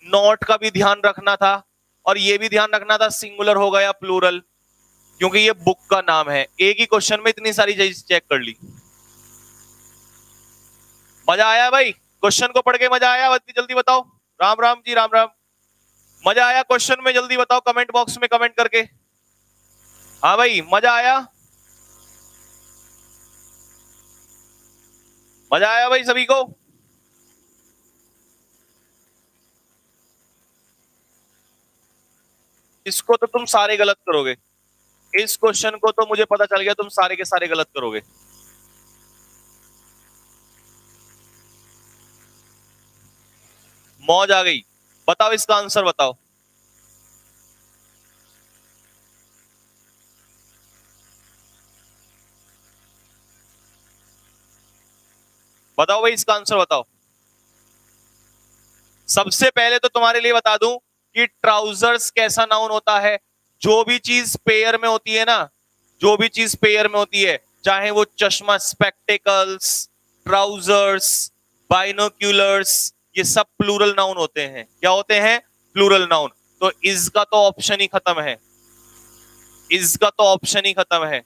नॉट का भी ध्यान रखना था, और ये भी ध्यान रखना था सिंगुलर होगा या प्लूरल। क्योंकि ये बुक का नाम है। एक ही क्वेश्चन में इतनी सारी चीज चेक कर ली। मजा आया भाई? क्वेश्चन को पढ़ के मजा आया? जल्दी बताओ। राम राम जी, राम राम। मजा आया क्वेश्चन में? जल्दी बताओ कमेंट बॉक्स में कमेंट करके। हाँ भाई, मजा आया? मजा आया भाई सभी को? इसको तो तुम सारे गलत करोगे। इस क्वेश्चन को तो मुझे पता चल गया तुम सारे के सारे गलत करोगे। मौज आ गई। बताओ इसका आंसर बताओ। बताओ भाई इसका आंसर बताओ। सबसे पहले तो तुम्हारे लिए बता दूं कि ट्राउजर्स कैसा नाउन होता है। जो भी चीज पेयर में होती है ना, जो भी चीज पेयर में होती है, चाहे वो चश्मा, स्पेक्टिकल्स, ट्राउजर्स, बाइनोक्यूलर्स, ये सब प्लूरल नाउन होते हैं। क्या होते हैं? Plural noun. तो इसका तो ऑप्शन ही खत्म है। इसका तो ऑप्शन ही खत्म है।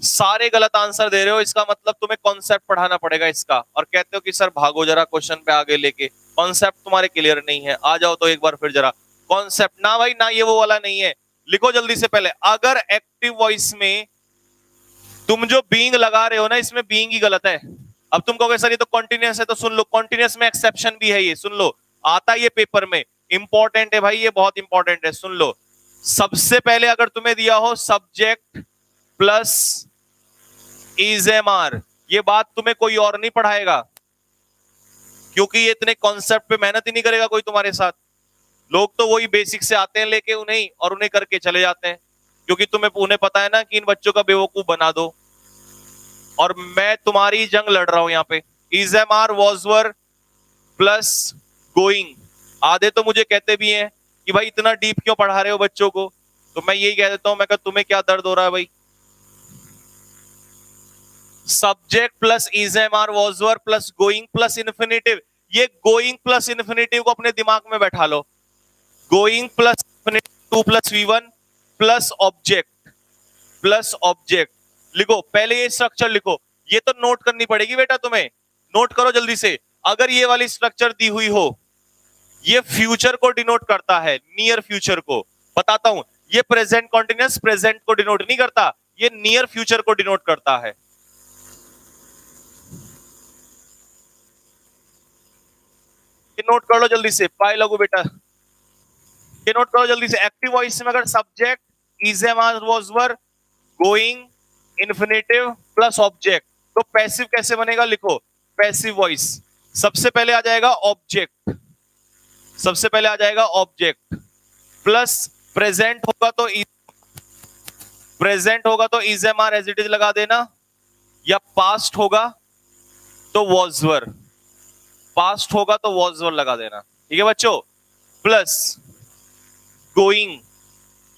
सारे गलत आंसर दे रहे हो, इसका मतलब तुम्हें कॉन्सेप्ट पढ़ाना पड़ेगा इसका। और कहते हो कि सर भागो जरा क्वेश्चन पे आगे लेके, कॉन्सेप्ट तुम्हारे क्लियर नहीं है। आ जाओ तो एक बार फिर जरा कॉन्सेप्ट। ना भाई ना, ये वो वाला नहीं है। लिखो जल्दी से। पहले अगर एक्टिव वॉइस में तुम जो बीइंग लगा रहे हो ना, इसमें बीइंग ही गलत है। अब तुम कहोगे सर ये तो कॉन्टिन्यूअस है, तो सुन लो, कॉन्टिन्यूअस में एक्सेप्शन भी है। ये सुन लो, आता ये पेपर में, इंपॉर्टेंट है भाई, ये बहुत इंपॉर्टेंट है। सुन लो, सबसे पहले अगर तुम्हें दिया हो subject plus is am are, ये बात तुम्हें कोई और नहीं पढ़ाएगा, क्योंकि ये इतने कॉन्सेप्ट पे मेहनत ही नहीं करेगा कोई तुम्हारे साथ। लोग तो वही बेसिक से आते हैं लेके उन्हें, और उन्हें करके चले जाते हैं, क्योंकि तुम्हें उन्हें पता है ना कि इन बच्चों का बेवकूफ बना दो। और मैं तुम्हारी जंग लड़ रहा हूं यहाँ पे। Is am are was were plus going. आधे तो मुझे कहते भी हैं कि भाई इतना डीप क्यों पढ़ा रहे हो बच्चों को, तो मैं यही कह देता हूं, मैं कहा तुम्हें क्या दर्द हो रहा है भाई। Subject plus is am are was were plus going plus infinitive. ये गोइंग प्लस इन्फिनेटिव को अपने दिमाग में बैठा लो। Going plus to plus V one plus object, plus object. लिखो पहले ये स्ट्रक्चर लिखो। ये तो नोट करनी पड़ेगी बेटा तुम्हें, नोट करो जल्दी से। अगर ये वाली स्ट्रक्चर दी हुई हो, ये फ्यूचर को डिनोट करता है, नियर फ्यूचर को। बताता हूं, ये प्रेजेंट कॉन्टिन्यूअस प्रेजेंट को डिनोट नहीं करता, ये नियर फ्यूचर को डिनोट करता है। ये नोट कर लो जल्दी से, पाए लगो बेटा। ये नोट करो जल्दी से। एक्टिव वॉइस में अगर subject is am are was were going infinitive plus object, तो पैसिव कैसे बनेगा? लिखो पैसिव वॉइस। सबसे पहले आ जाएगा ऑब्जेक्ट, सबसे पहले आ जाएगा ऑब्जेक्ट प्लस प्रेजेंट होगा तो प्रेजेंट होगा तो is am are as it is लगा देना, या पास्ट होगा तो वॉज वर, पास्ट होगा तो वॉज वर लगा देना। ठीक है बच्चों? प्लस गोइंग,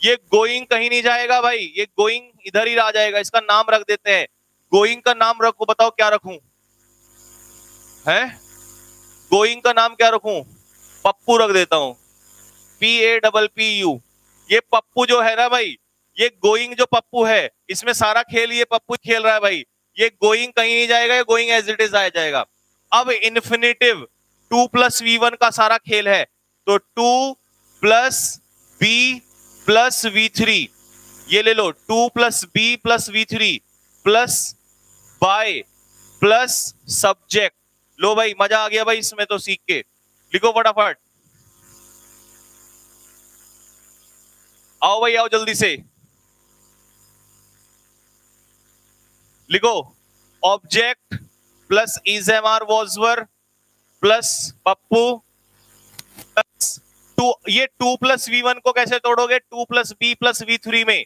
ये गोइंग कहीं नहीं जाएगा भाई, ये गोइंग इधर ही आ जाएगा। इसका नाम रख देते हैं। गोइंग का नाम रखो, बताओ क्या रखूं? है गोइंग का नाम क्या रखूं? पप्पू रख देता हूं, PAPPU। ये पप्पू जो है ना भाई, ये गोइंग जो पप्पू है, इसमें सारा खेल ये पप्पू खेल रहा है भाई। ये गोइंग कहीं नहीं जाएगा, ये गोइंग एज इट इज आ जाएगा। अब इन्फिनेटिव 2 प्लस V1 का सारा खेल है, तो 2 प्लस B प्लस V3, ये ले लो 2 plus B plus V3 plus by plus subject. लो भाई मजा आ गया भाई इसमें तो सीख के। लिखो फटाफट, आओ भाई आओ जल्दी से। लिखो object plus is am are was were plus Pappu plus 2। ये 2 प्लस V1 को कैसे तोड़ोगे? 2 प्लस B प्लस V3 में,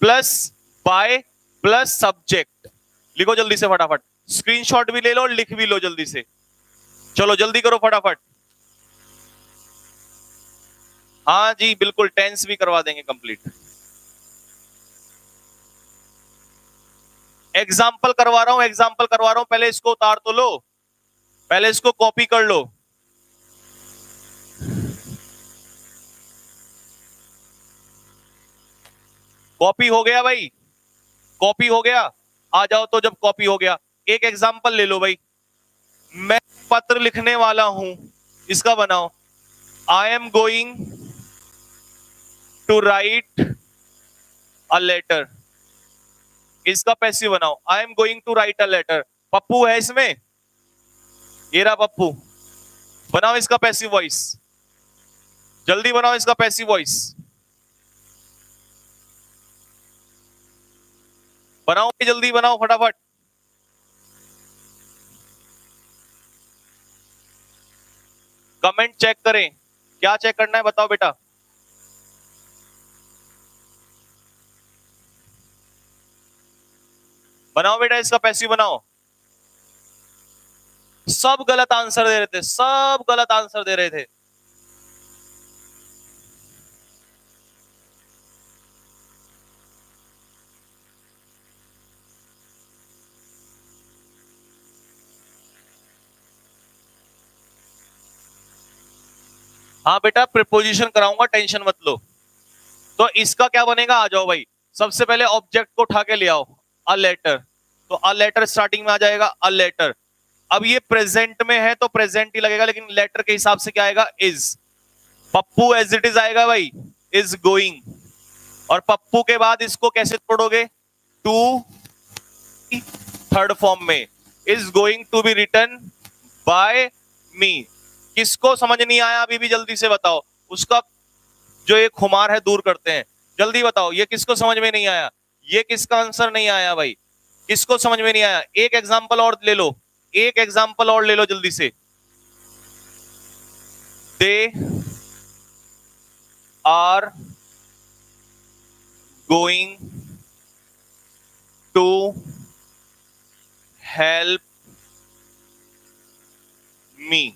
प्लस बाय प्लस सब्जेक्ट। लिखो जल्दी से फटाफट, स्क्रीनशॉट भी ले लो और लिख भी लो जल्दी से। चलो जल्दी करो फटाफट। हाँ जी बिल्कुल, टेंस भी करवा देंगे कंप्लीट। एग्जाम्पल करवा रहा हूं, एग्जाम्पल करवा रहा हूं। पहले इसको उतार तो लो, पहले इसको कॉपी कर लो। कॉपी हो गया भाई, कॉपी हो गया। आ जाओ तो जब कॉपी हो गया, एक एग्जांपल ले लो भाई। मैं पत्र लिखने वाला हूं, इसका बनाओ। I am going to write a letter, इसका पैसिव बनाओ। I am going to write a letter, Pappu है इसमें, ये रहा पप्पू। बनाओ इसका पैसिव वॉइस, जल्दी बनाओ इसका पैसिव वॉइस, बनाओ जल्दी बनाओ फटाफट। कमेंट चेक करें, क्या चेक करना है बताओ बेटा। बनाओ बेटा इसका पैसिव बनाओ। सब गलत आंसर दे रहे थे, सब गलत आंसर दे रहे थे। हाँ बेटा प्रीपोजिशन कराऊंगा, टेंशन मत लो। तो इसका क्या बनेगा, आ जाओ भाई। सबसे पहले ऑब्जेक्ट को उठा के ले आओ, अ लेटर। तो अ लेटर स्टार्टिंग में आ जाएगा, अ लेटर। अब ये प्रेजेंट में है तो प्रेजेंट ही लगेगा, लेकिन लेटर के हिसाब से क्या आएगा, is. Pappu as it is आएगा भाई, इज गोइंग। और पप्पू के बाद इसको कैसे तोड़ोगे, टू थर्ड फॉर्म में, is going to be written by me. किसको समझ नहीं आया अभी भी जल्दी से बताओ, उसका जो एक खुमार है दूर करते हैं। जल्दी बताओ ये किसको समझ में नहीं आया, ये किसका आंसर नहीं आया भाई, किसको समझ में नहीं आया। एक एग्जांपल और ले लो, एक एग्जांपल और ले लो जल्दी से। They are going to help me.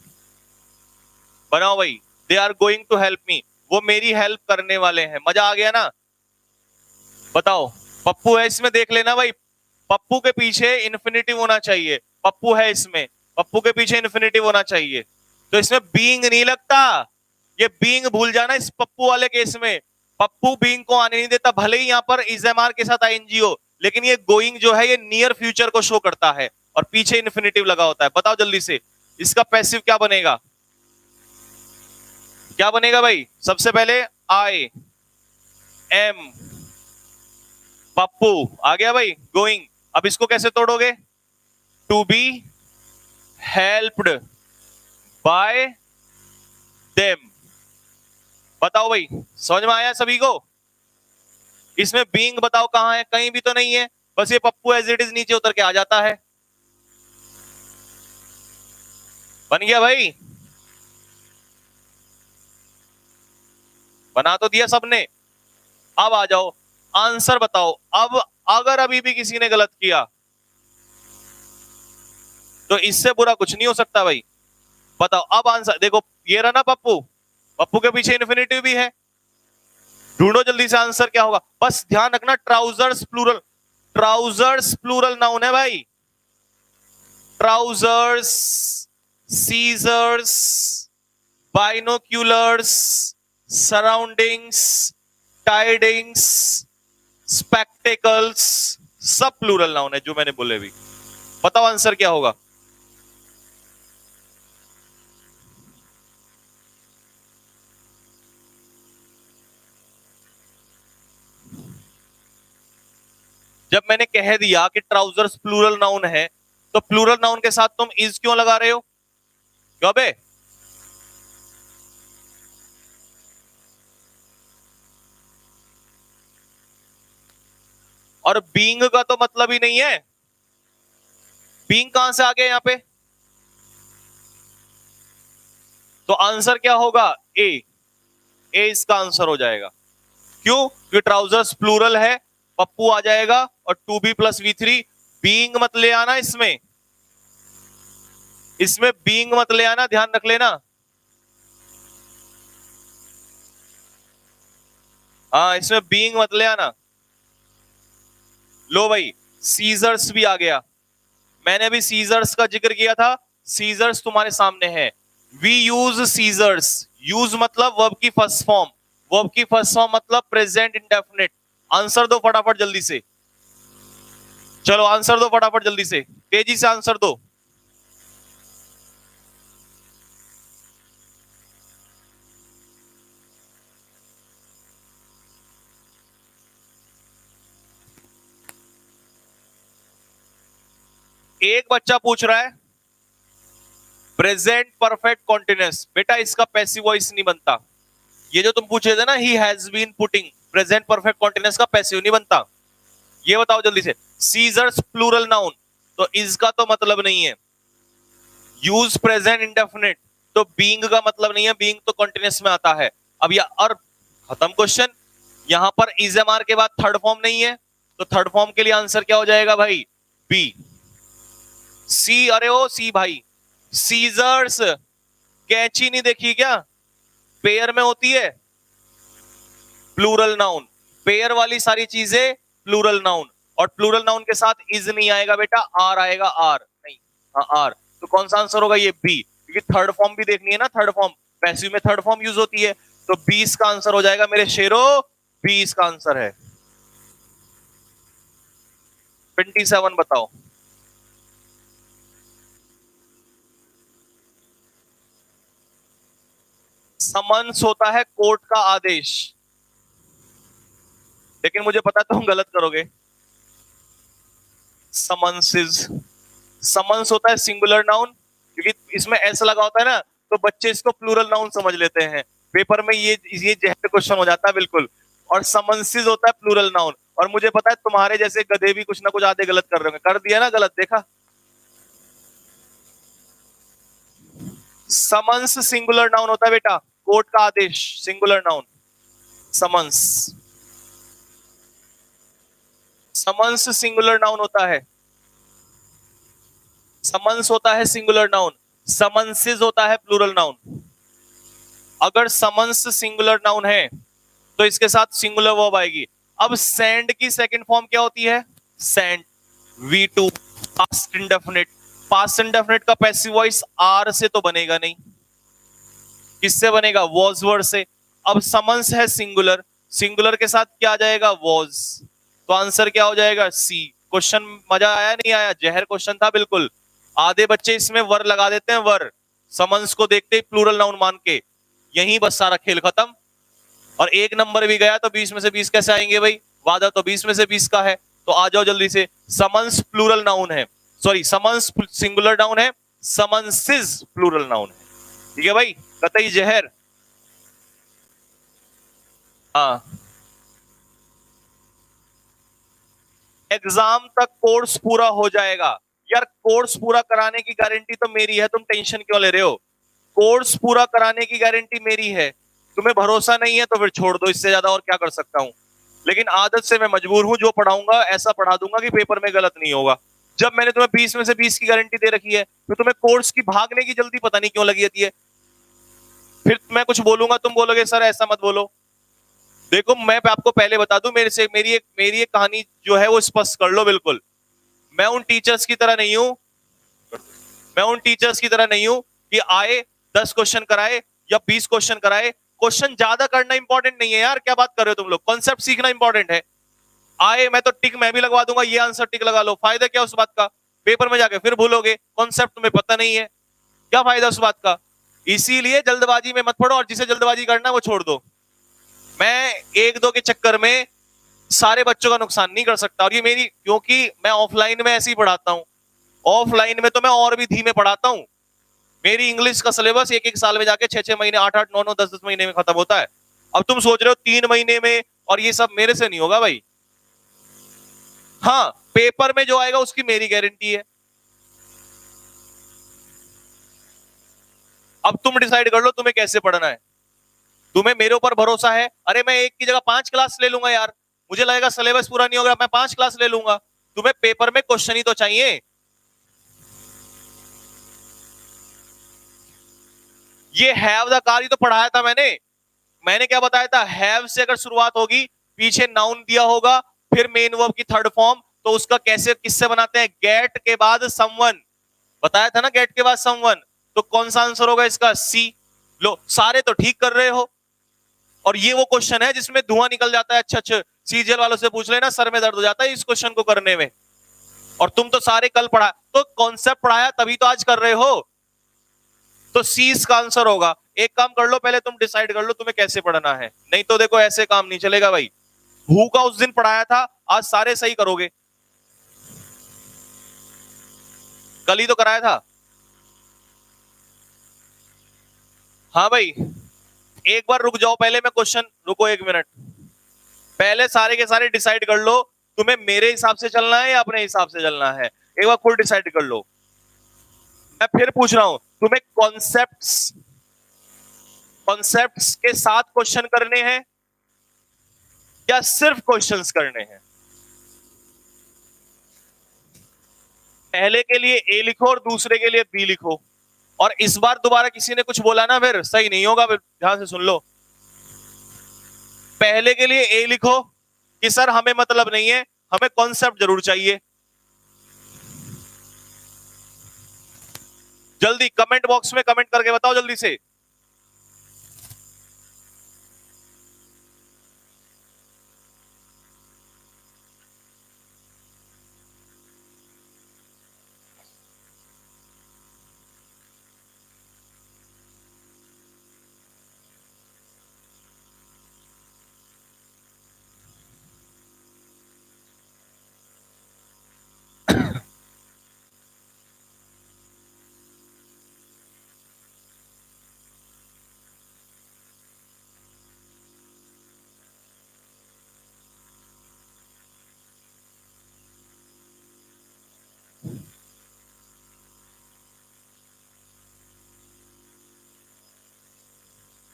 बनाओ भाई, they are going to help me, वो मेरी हेल्प करने वाले हैं। मजा आ गया ना। बताओ पप्पू है इसमें, देख लेना भाई, पप्पू के पीछे इन्फिनिटिव होना चाहिए। पप्पू है इसमें, पप्पू के पीछे इन्फिनिटिव होना चाहिए। तो इसमें बीइंग नहीं लगता, ये बीइंग भूल जाना इस पप्पू वाले केस में। पप्पू बीइंग को आने नहीं देता, भले ही यहां पर इजएमआर के साथ आईएनजी हो, लेकिन ये गोइंग जो है ये नियर फ्यूचर को शो करता है और पीछे इन्फिनिटिव लगा होता है। बताओ जल्दी से इसका पैसिव क्या बनेगा, क्या बनेगा भाई। सबसे पहले आई एम, पप्पू आ गया भाई, गोइंग। अब इसको कैसे तोड़ोगे, to be helped by them. बताओ भाई समझ में आया सभी को। इसमें बीइंग बताओ कहां है, कहीं भी तो नहीं है, बस ये पप्पू एज इट इज नीचे उतर के आ जाता है। बन गया भाई, बना तो दिया सबने। अब आ जाओ आंसर बताओ। अब अगर अभी भी किसी ने गलत किया तो इससे बुरा कुछ नहीं हो सकता भाई। बताओ अब आंसर देखो, ये रहा ना पप्पू, पप्पू के पीछे इन्फिनिटिव भी है। ढूंढो जल्दी से आंसर क्या होगा। बस ध्यान रखना trousers plural, trousers plural noun है भाई। Trousers, scissors, binoculars, surroundings, tidings, spectacles, सब प्लूरल नाउन है जो मैंने बोले भी। बताओ आंसर क्या होगा। जब मैंने कह दिया कि ट्राउजर्स प्लूरल नाउन है, तो प्लूरल नाउन के साथ तुम इज क्यों लगा रहे हो, क्यों बे। और बीइंग का तो मतलब ही नहीं है, बीइंग कहां से आ गया यहां पे। तो आंसर क्या होगा, ए, ए इसका आंसर हो जाएगा। क्यों, क्योंकि ट्राउजर्स प्लूरल है, पप्पू आ जाएगा और to be plus V3। Being मत ले आना इसमें, इसमें बीइंग मत ले आना, ध्यान रख लेना। हाँ इसमें बीइंग मत ले आना। लो भाई सीजर्स भी आ गया, मैंने भी सीजर्स का जिक्र किया था, सीजर्स तुम्हारे सामने है। वी यूज सीजर्स, यूज मतलब वर्ब की फर्स्ट फॉर्म, वर्ब की फर्स्ट फॉर्म मतलब प्रेजेंट इंडेफिनिट। आंसर दो फटाफट जल्दी से, चलो आंसर दो फटाफट जल्दी से, तेजी से आंसर दो। एक बच्चा पूछ रहा है प्रेजेंट परफेक्ट कॉन्टिन्यूअस, बेटा इसका पैसिव वॉइस नहीं बनता। ये जो तुम पूछ रहे थे ना, he has been putting, present perfect continuous का पैसिव नहीं बनता। ये बताओ जल्दी से, सीजर्स प्लूरल नाउन, तो इसका तो मतलब नहीं है। यूज प्रेजेंट इंडेफिनिट, तो बीइंग का मतलब नहीं है, बीइंग तो कॉन्टिन्यूअस में आता है। अब ये और खत्म क्वेश्चन। यहां पर इज एम आर के बाद थर्ड फॉर्म नहीं है, तो थर्ड फॉर्म के लिए आंसर क्या हो जाएगा भाई? बी। सी, अरे ओ सी भाई, सीजर्स, कैंची नहीं देखी क्या? पेयर में होती है प्लूरल नाउन, पेयर वाली सारी चीजें प्लूरल नाउन, और प्लूरल नाउन के साथ इज नहीं आएगा बेटा, आर आएगा, आर नहीं, हाँ आर। तो कौन सा आंसर होगा? ये बी, क्योंकि थर्ड फॉर्म भी देखनी है ना, थर्ड फॉर्म, पैसिव में थर्ड फॉर्म यूज होती है, तो 20 का आंसर हो जाएगा मेरे शेरो, 20 का आंसर है। 27 बताओ। समन्स होता है कोर्ट का आदेश, लेकिन मुझे पता है तुम गलत करोगे। समन्सिस, समन्स होता है सिंगुलर नाउन, क्योंकि इसमें एस लगा होता है ना, तो बच्चे इसको प्लूरल नाउन समझ लेते हैं, पेपर में ये जहर क्वेश्चन हो जाता है बिल्कुल। और समन्सिस होता है प्लूरल नाउन, और मुझे पता है तुम्हारे जैसे गधे भी कुछ ना कुछ आधे गलत कर रहे होंगे, कर दिया ना गलत, देखा। समन्स सिंगुलर नाउन होता है बेटा, कोर्ट का आदेश singular noun, summons, summons singular noun होता है, समन्स होता है सिंगुलर नाउन, समन्सिस होता है प्लूरल नाउन। अगर समन्स सिंगुलर नाउन है तो इसके साथ सिंगुलर वर्ब आएगी। अब सेंड की सेकंड फॉर्म क्या होती है? Send, V2, past indefinite. Past indefinite का पैसिव वॉइस आर से तो बनेगा नहीं, किससे बनेगा? वॉज वर्ड से। अब समन्स है सिंगुलर, सिंगुलर के साथ क्या आ जाएगा? वॉज, तो आंसर क्या हो जाएगा? सी। क्वेश्चन मजा आया नहीं आया? जहर क्वेश्चन था बिल्कुल। आधे बच्चे इसमें वर लगा देते हैं, वर, समन्स को देखते ही प्लूरल नाउन मान के, यही बस सारा खेल खत्म। और एक नंबर भी गया तो 20 में से 20 कैसे आएंगे भाई? वादा तो 20 में से 20 का है, तो आ जाओ जल्दी से। समन्स प्लूरल नाउन है, सॉरी समन्स सिंगुलर नाउन है, समन्सिस प्लूरल नाउन है, ठीक है भाई, कतई जहर। हाँ, एग्जाम तक कोर्स पूरा हो जाएगा। यार कोर्स पूरा कराने की गारंटी तो मेरी है, तुम टेंशन क्यों ले रहे हो? कोर्स पूरा कराने की गारंटी मेरी है, तुम्हें भरोसा नहीं है तो फिर छोड़ दो, इससे ज्यादा और क्या कर सकता हूं। लेकिन आदत से मैं मजबूर हूं, जो पढ़ाऊंगा ऐसा पढ़ा दूंगा कि पेपर में गलत नहीं होगा। जब मैंने तुम्हें 20 में से 20 की गारंटी दे रखी है, तो तुम्हें कोर्स की भागने की जल्दी पता नहीं क्यों लगी होती है। फिर मैं कुछ बोलूंगा, तुम बोलोगे सर ऐसा मत बोलो। देखो मैं आपको पहले बता दूं, मेरी एक कहानी जो है वो स्पष्ट कर लो बिल्कुल। मैं उन टीचर्स की तरह नहीं हूं, मैं उन टीचर्स की तरह नहीं हूं कि आए 10 क्वेश्चन कराए या 20 क्वेश्चन कराए। क्वेश्चन ज्यादा करना इंपॉर्टेंट नहीं है यार, क्या बात कर रहे हो तुम लोग? कॉन्सेप्ट सीखना इंपॉर्टेंट है। आए मैं तो टिक मैं भी लगवा दूंगा, ये आंसर टिक लगा लो, फायदा क्या उस बात का? पेपर में जाके फिर भूलोगे, कॉन्सेप्ट तुम्हें पता नहीं है, क्या फायदा उस बात का? इसीलिए जल्दबाजी में मत पढ़ो, और जिसे जल्दबाजी करना है वो छोड़ दो। मैं एक दो के चक्कर में सारे बच्चों का नुकसान नहीं कर सकता, और ये मेरी, क्योंकि मैं ऑफलाइन में ऐसे ही पढ़ाता हूं, ऑफलाइन में तो मैं और भी धीमे पढ़ाता हूं। मेरी इंग्लिश का सिलेबस एक एक साल में जाके 6-6 महीने, 8-8, 9-9, 10-10 महीने में खत्म होता है। अब तुम सोच रहे हो 3 महीने में, और ये सब मेरे से नहीं होगा भाई। हाँ, पेपर में जो आएगा उसकी मेरी गारंटी है। अब तुम डिसाइड कर लो तुम्हें कैसे पढ़ना है। तुम्हें मेरे ऊपर भरोसा है? अरे मैं एक की जगह 5 क्लास ले लूंगा यार, मुझे लगेगा सिलेबस पूरा नहीं होगा, मैं 5 क्लास ले लूंगा। तुम्हें पेपर में क्वेश्चन ही तो चाहिए। ये हैव द कार ही तो पढ़ाया था मैंने क्या बताया था? हैव से अगर शुरुआत होगी, पीछे नाउन दिया होगा, फिर मेन वर्ब की थर्ड फॉर्म, तो उसका कैसे किससे बनाते हैं? गेट के बाद समवन, बताया था ना, गेट के बाद समवन। तो कौन सा आंसर होगा इसका? सी। लो सारे तो ठीक कर रहे हो, और ये वो क्वेश्चन है जिसमें धुआं निकल जाता है, अच्छा अच्छा सीजीएल वालों से पूछ लेना, सर में दर्द हो जाता है इस क्वेश्चन को करने में। और तुम तो सारे कल पढ़ा, तो कॉन्सेप्ट पढ़ाया तभी तो आज कर रहे हो। तो सी इसका आंसर होगा। एक काम कर लो, पहले तुम डिसाइड कर लो तुम्हें कैसे पढ़ना है, नहीं तो देखो ऐसे काम नहीं चलेगा भाई। हु का उस दिन पढ़ाया था, आज सारे सही करोगे, कल ही तो कराया था। हाँ भाई, एक बार रुक जाओ, पहले मैं क्वेश्चन, रुको 1 मिनट, पहले सारे के सारे डिसाइड कर लो तुम्हें मेरे हिसाब से चलना है या अपने हिसाब से चलना है, एक बार खुद डिसाइड कर लो। मैं फिर पूछ रहा हूं, तुम्हें कॉन्सेप्ट्स कॉन्सेप्ट्स के साथ क्वेश्चन करने हैं या सिर्फ क्वेश्चंस करने हैं? पहले के लिए ए लिखो और दूसरे के लिए बी लिखो। और इस बार दोबारा किसी ने कुछ बोला ना फिर सही नहीं होगा, फिर ध्यान से सुन लो। पहले के लिए ए लिखो कि सर हमें मतलब नहीं है, हमें कॉन्सेप्ट जरूर चाहिए। जल्दी कमेंट बॉक्स में कमेंट करके बताओ जल्दी से।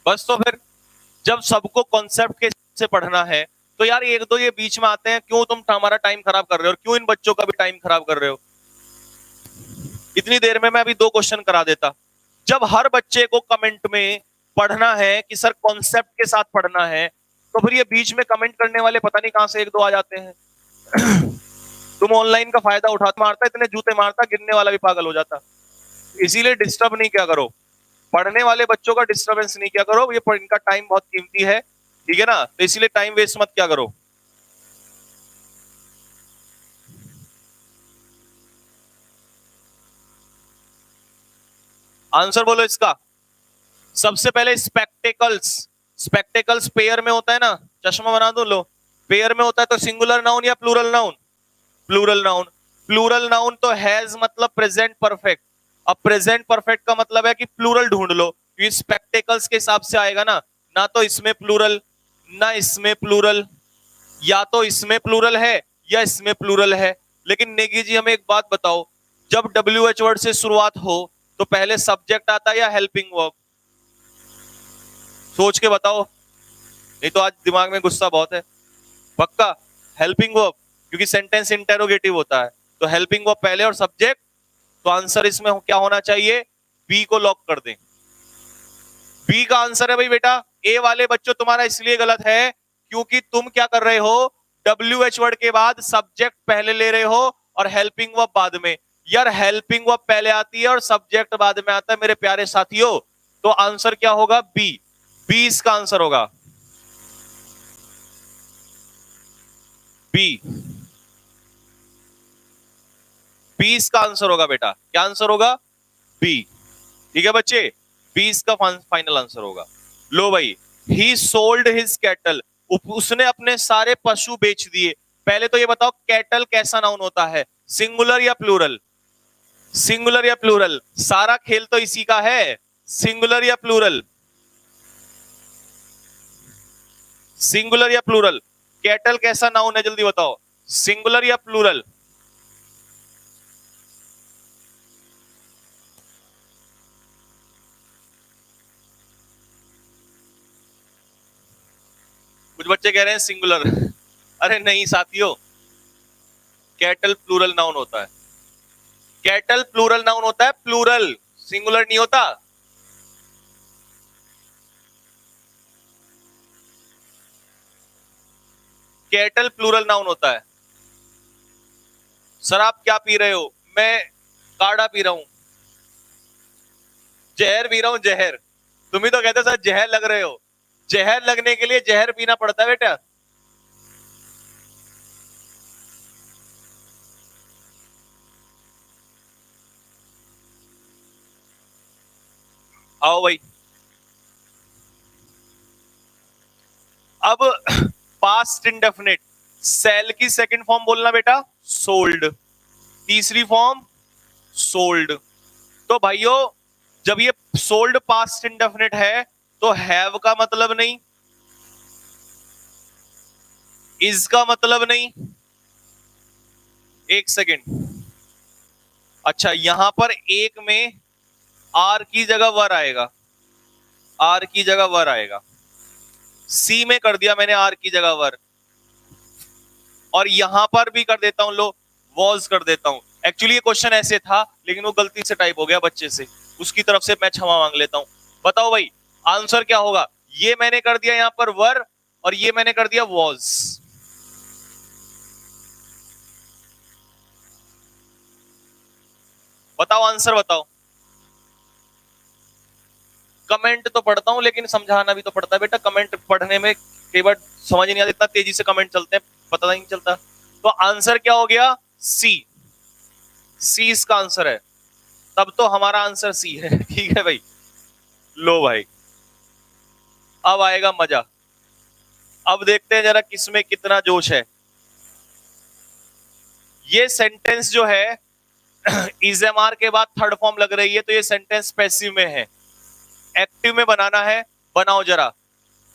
बस तो फिर जब सबको कॉन्सेप्ट के से पढ़ना है तो यार एक दो ये बीच में आते हैं, क्यों तुम हमारा टाइम खराब कर रहे हो और क्यों इन बच्चों का भी टाइम खराब कर रहे हो। इतनी देर में मैं अभी 2 क्वेश्चन करा देता। जब हर बच्चे को कमेंट में पढ़ना है कि सर कॉन्सेप्ट के साथ पढ़ना है, तो फिर ये बीच में कमेंट करने वाले पता नहीं कहां से 1-2 आ जाते हैं। तुम ऑनलाइन का फायदा उठाता, मारता इतने जूते मारता, गिरने वाला भी पागल हो जाता। इसीलिए डिस्टर्ब नहीं क्या करो, पढ़ने वाले बच्चों का डिस्टर्बेंस नहीं क्या करो, ये इनका टाइम बहुत कीमती है, ठीक है ना, तो इसीलिए टाइम वेस्ट मत क्या करो। आंसर बोलो इसका। सबसे पहले स्पेक्टेकल्स, स्पेक्टेकल्स पेयर में होता है ना, चश्मा बना दो लो, पेयर में होता है तो सिंगुलर नाउन या plural noun? Plural noun. Plural noun तो हैज मतलब प्रेजेंट परफेक्ट। अब प्रेजेंट परफेक्ट का मतलब है कि प्लूरल ढूंढ लो, ये स्पेक्टेकल्स के हिसाब से आएगा ना, ना तो इसमें प्लूरल ना इसमें प्लूरल, या तो इसमें प्लूरल है या इसमें प्लूरल है। लेकिन नेगी जी हमें एक बात बताओ, जब WH वर्ड से शुरुआत हो तो पहले सब्जेक्ट आता है या हेल्पिंग वर्ब? सोच के बताओ, नहीं तो आज दिमाग में गुस्सा बहुत है। पक्का हेल्पिंग वर्ब, क्योंकि सेंटेंस इंटेरोगेटिव होता है, तो हेल्पिंग वर्ब पहले और सब्जेक्ट। तो आंसर इसमें क्या होना चाहिए? बी को लॉक कर दें। बी का आंसर है भाई बेटा। ए वाले बच्चों तुम्हारा इसलिए गलत है क्योंकि तुम क्या कर रहे हो, WH वर्ड के बाद सब्जेक्ट पहले ले रहे हो और हेल्पिंग वर्ब बाद में। यार हेल्पिंग वर्ब पहले आती है और सब्जेक्ट बाद में आता है मेरे प्यारे साथियों। तो आंसर क्या होगा? बी। बी इसका आंसर होगा, बी। बी इसका आंसर होगा बेटा। क्या आंसर होगा? बी। ठीक है बच्चे, 20 का फाइनल आंसर होगा। लो भाई, ही सोल्ड हिज कैटल, उसने अपने सारे पशु बेच दिए। पहले तो ये बताओ कैटल कैसा नाउन होता है, सिंगुलर या प्लूरल? सिंगुलर या प्लूरल? सारा खेल तो इसी का है, सिंगुलर या प्लूरल? सिंगुलर या प्लूरल? कैटल कैसा नाउन है जल्दी बताओ, सिंगुलर या प्लूरल? कुछ बच्चे कह रहे हैं सिंगुलर। अरे नहीं साथियों, कैटल प्लूरल नाउन होता है। कैटल प्लूरल नाउन होता है, प्लूरल, सिंगुलर नहीं होता। कैटल प्लूरल नाउन होता है। सर आप क्या पी रहे हो? मैं काढ़ा पी रहा हूं। जहर पी रहा हूं, जहर। तुम ही तो कहते हो सर जहर लग रहे हो। जहर लगने के लिए जहर पीना पड़ता है बेटा। आओ भाई। अब पास्ट इंडेफिनिट, सेल की सेकंड फॉर्म बोलना बेटा सोल्ड, तीसरी फॉर्म सोल्ड। तो भाइयों जब ये सोल्ड पास्ट इंडेफिनिट है तो हैव का मतलब नहीं, इज का मतलब नहीं। एक सेकेंड, अच्छा यहां पर एक में आर की जगह वर आएगा, आर की जगह वर आएगा, सी में कर दिया मैंने आर की जगह वर, और यहां पर भी कर देता हूं, लो वॉज कर देता हूं। एक्चुअली ये क्वेश्चन ऐसे था लेकिन वो गलती से टाइप हो गया बच्चे से, उसकी तरफ से मैं क्षमा मांग लेता हूं। बताओ भाई आंसर क्या होगा? ये मैंने कर दिया यहां पर वर और ये मैंने कर दिया वॉज। बताओ आंसर बताओ। कमेंट तो पढ़ता हूं लेकिन समझाना भी तो पड़ता है बेटा, कमेंट पढ़ने में कई बार समझ नहीं आता, इतना तेजी से कमेंट चलते हैं पता नहीं चलता। तो आंसर क्या हो गया? सी, सी इसका आंसर है। तब तो हमारा आंसर सी है। ठीक है भाई, लो भाई अब आएगा मजा। अब देखते हैं जरा किसमें कितना जोश है। ये सेंटेंस जो है इज एम आर के बाद थर्ड फॉर्म लग रही है, तो ये सेंटेंस पैसिव में है, एक्टिव में बनाना है, बनाओ जरा।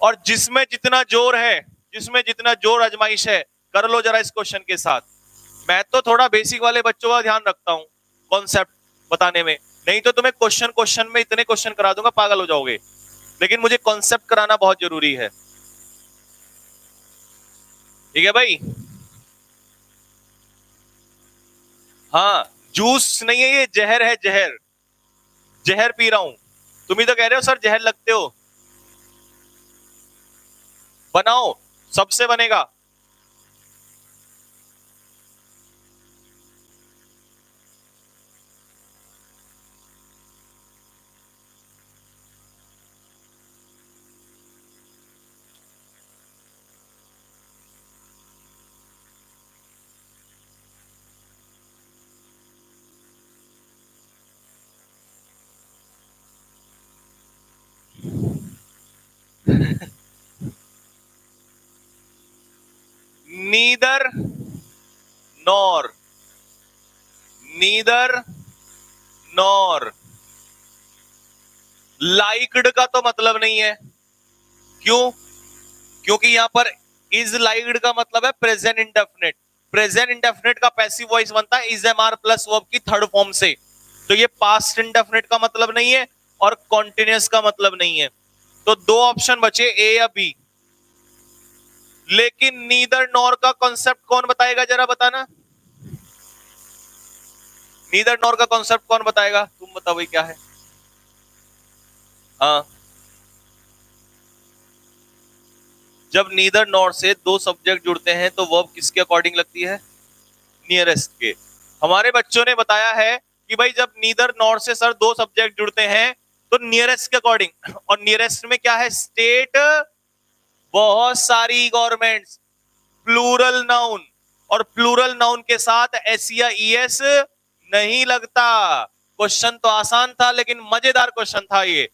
और जिसमें जितना जोर है, जिसमें जितना जोर आजमाइश है, कर लो जरा इस क्वेश्चन के साथ। मैं तो थोड़ा बेसिक वाले बच्चों का ध्यान रखता हूं कॉन्सेप्ट बताने में, नहीं तो तुम्हें क्वेश्चन क्वेश्चन में इतने क्वेश्चन करा दूंगा पागल हो जाओगे, लेकिन मुझे कॉन्सेप्ट कराना बहुत जरूरी है। ठीक है भाई? हाँ जूस नहीं है ये, जहर है, जहर, जहर पी रहा हूं। तुम ही तो कह रहे हो सर जहर लगते हो। बनाओ, सबसे बनेगा। Neither nor, neither nor. Liked का तो मतलब नहीं है, क्यों? क्योंकि यहां पर इज लाइक्ड का मतलब है प्रेजेंट इंडेफिनिट, प्रेजेंट इंडेफिनिट का पैसिव वॉइस बनता है is am are plus verb की थर्ड फॉर्म से, तो ये पास्ट इंडेफिनिट का मतलब नहीं है और कॉन्टिन्यूअस का मतलब नहीं है। तो दो ऑप्शन बचे, ए या बी। लेकिन नीदर नॉर का कॉन्सेप्ट कौन बताएगा जरा बताना, नीदर नॉर का कॉन्सेप्ट कौन बताएगा? तुम बताओ भाई क्या है। हाँ, जब नीदर नॉर से दो सब्जेक्ट जुड़ते हैं तो वर्ब किसके अकॉर्डिंग लगती है? नियरेस्ट के। हमारे बच्चों ने बताया है कि भाई जब नीदर नॉर से सर दो सब्जेक्ट जुड़ते हैं तो नियरेस्ट के अकॉर्डिंग, और नियरेस्ट में क्या है? स्टेट, बहुत सारी गवर्नमेंट्स, प्लूरल नाउन, और प्लूरल नाउन के साथ एस या ईएस नहीं लगता। क्वेश्चन तो आसान था लेकिन मजेदार क्वेश्चन था ये।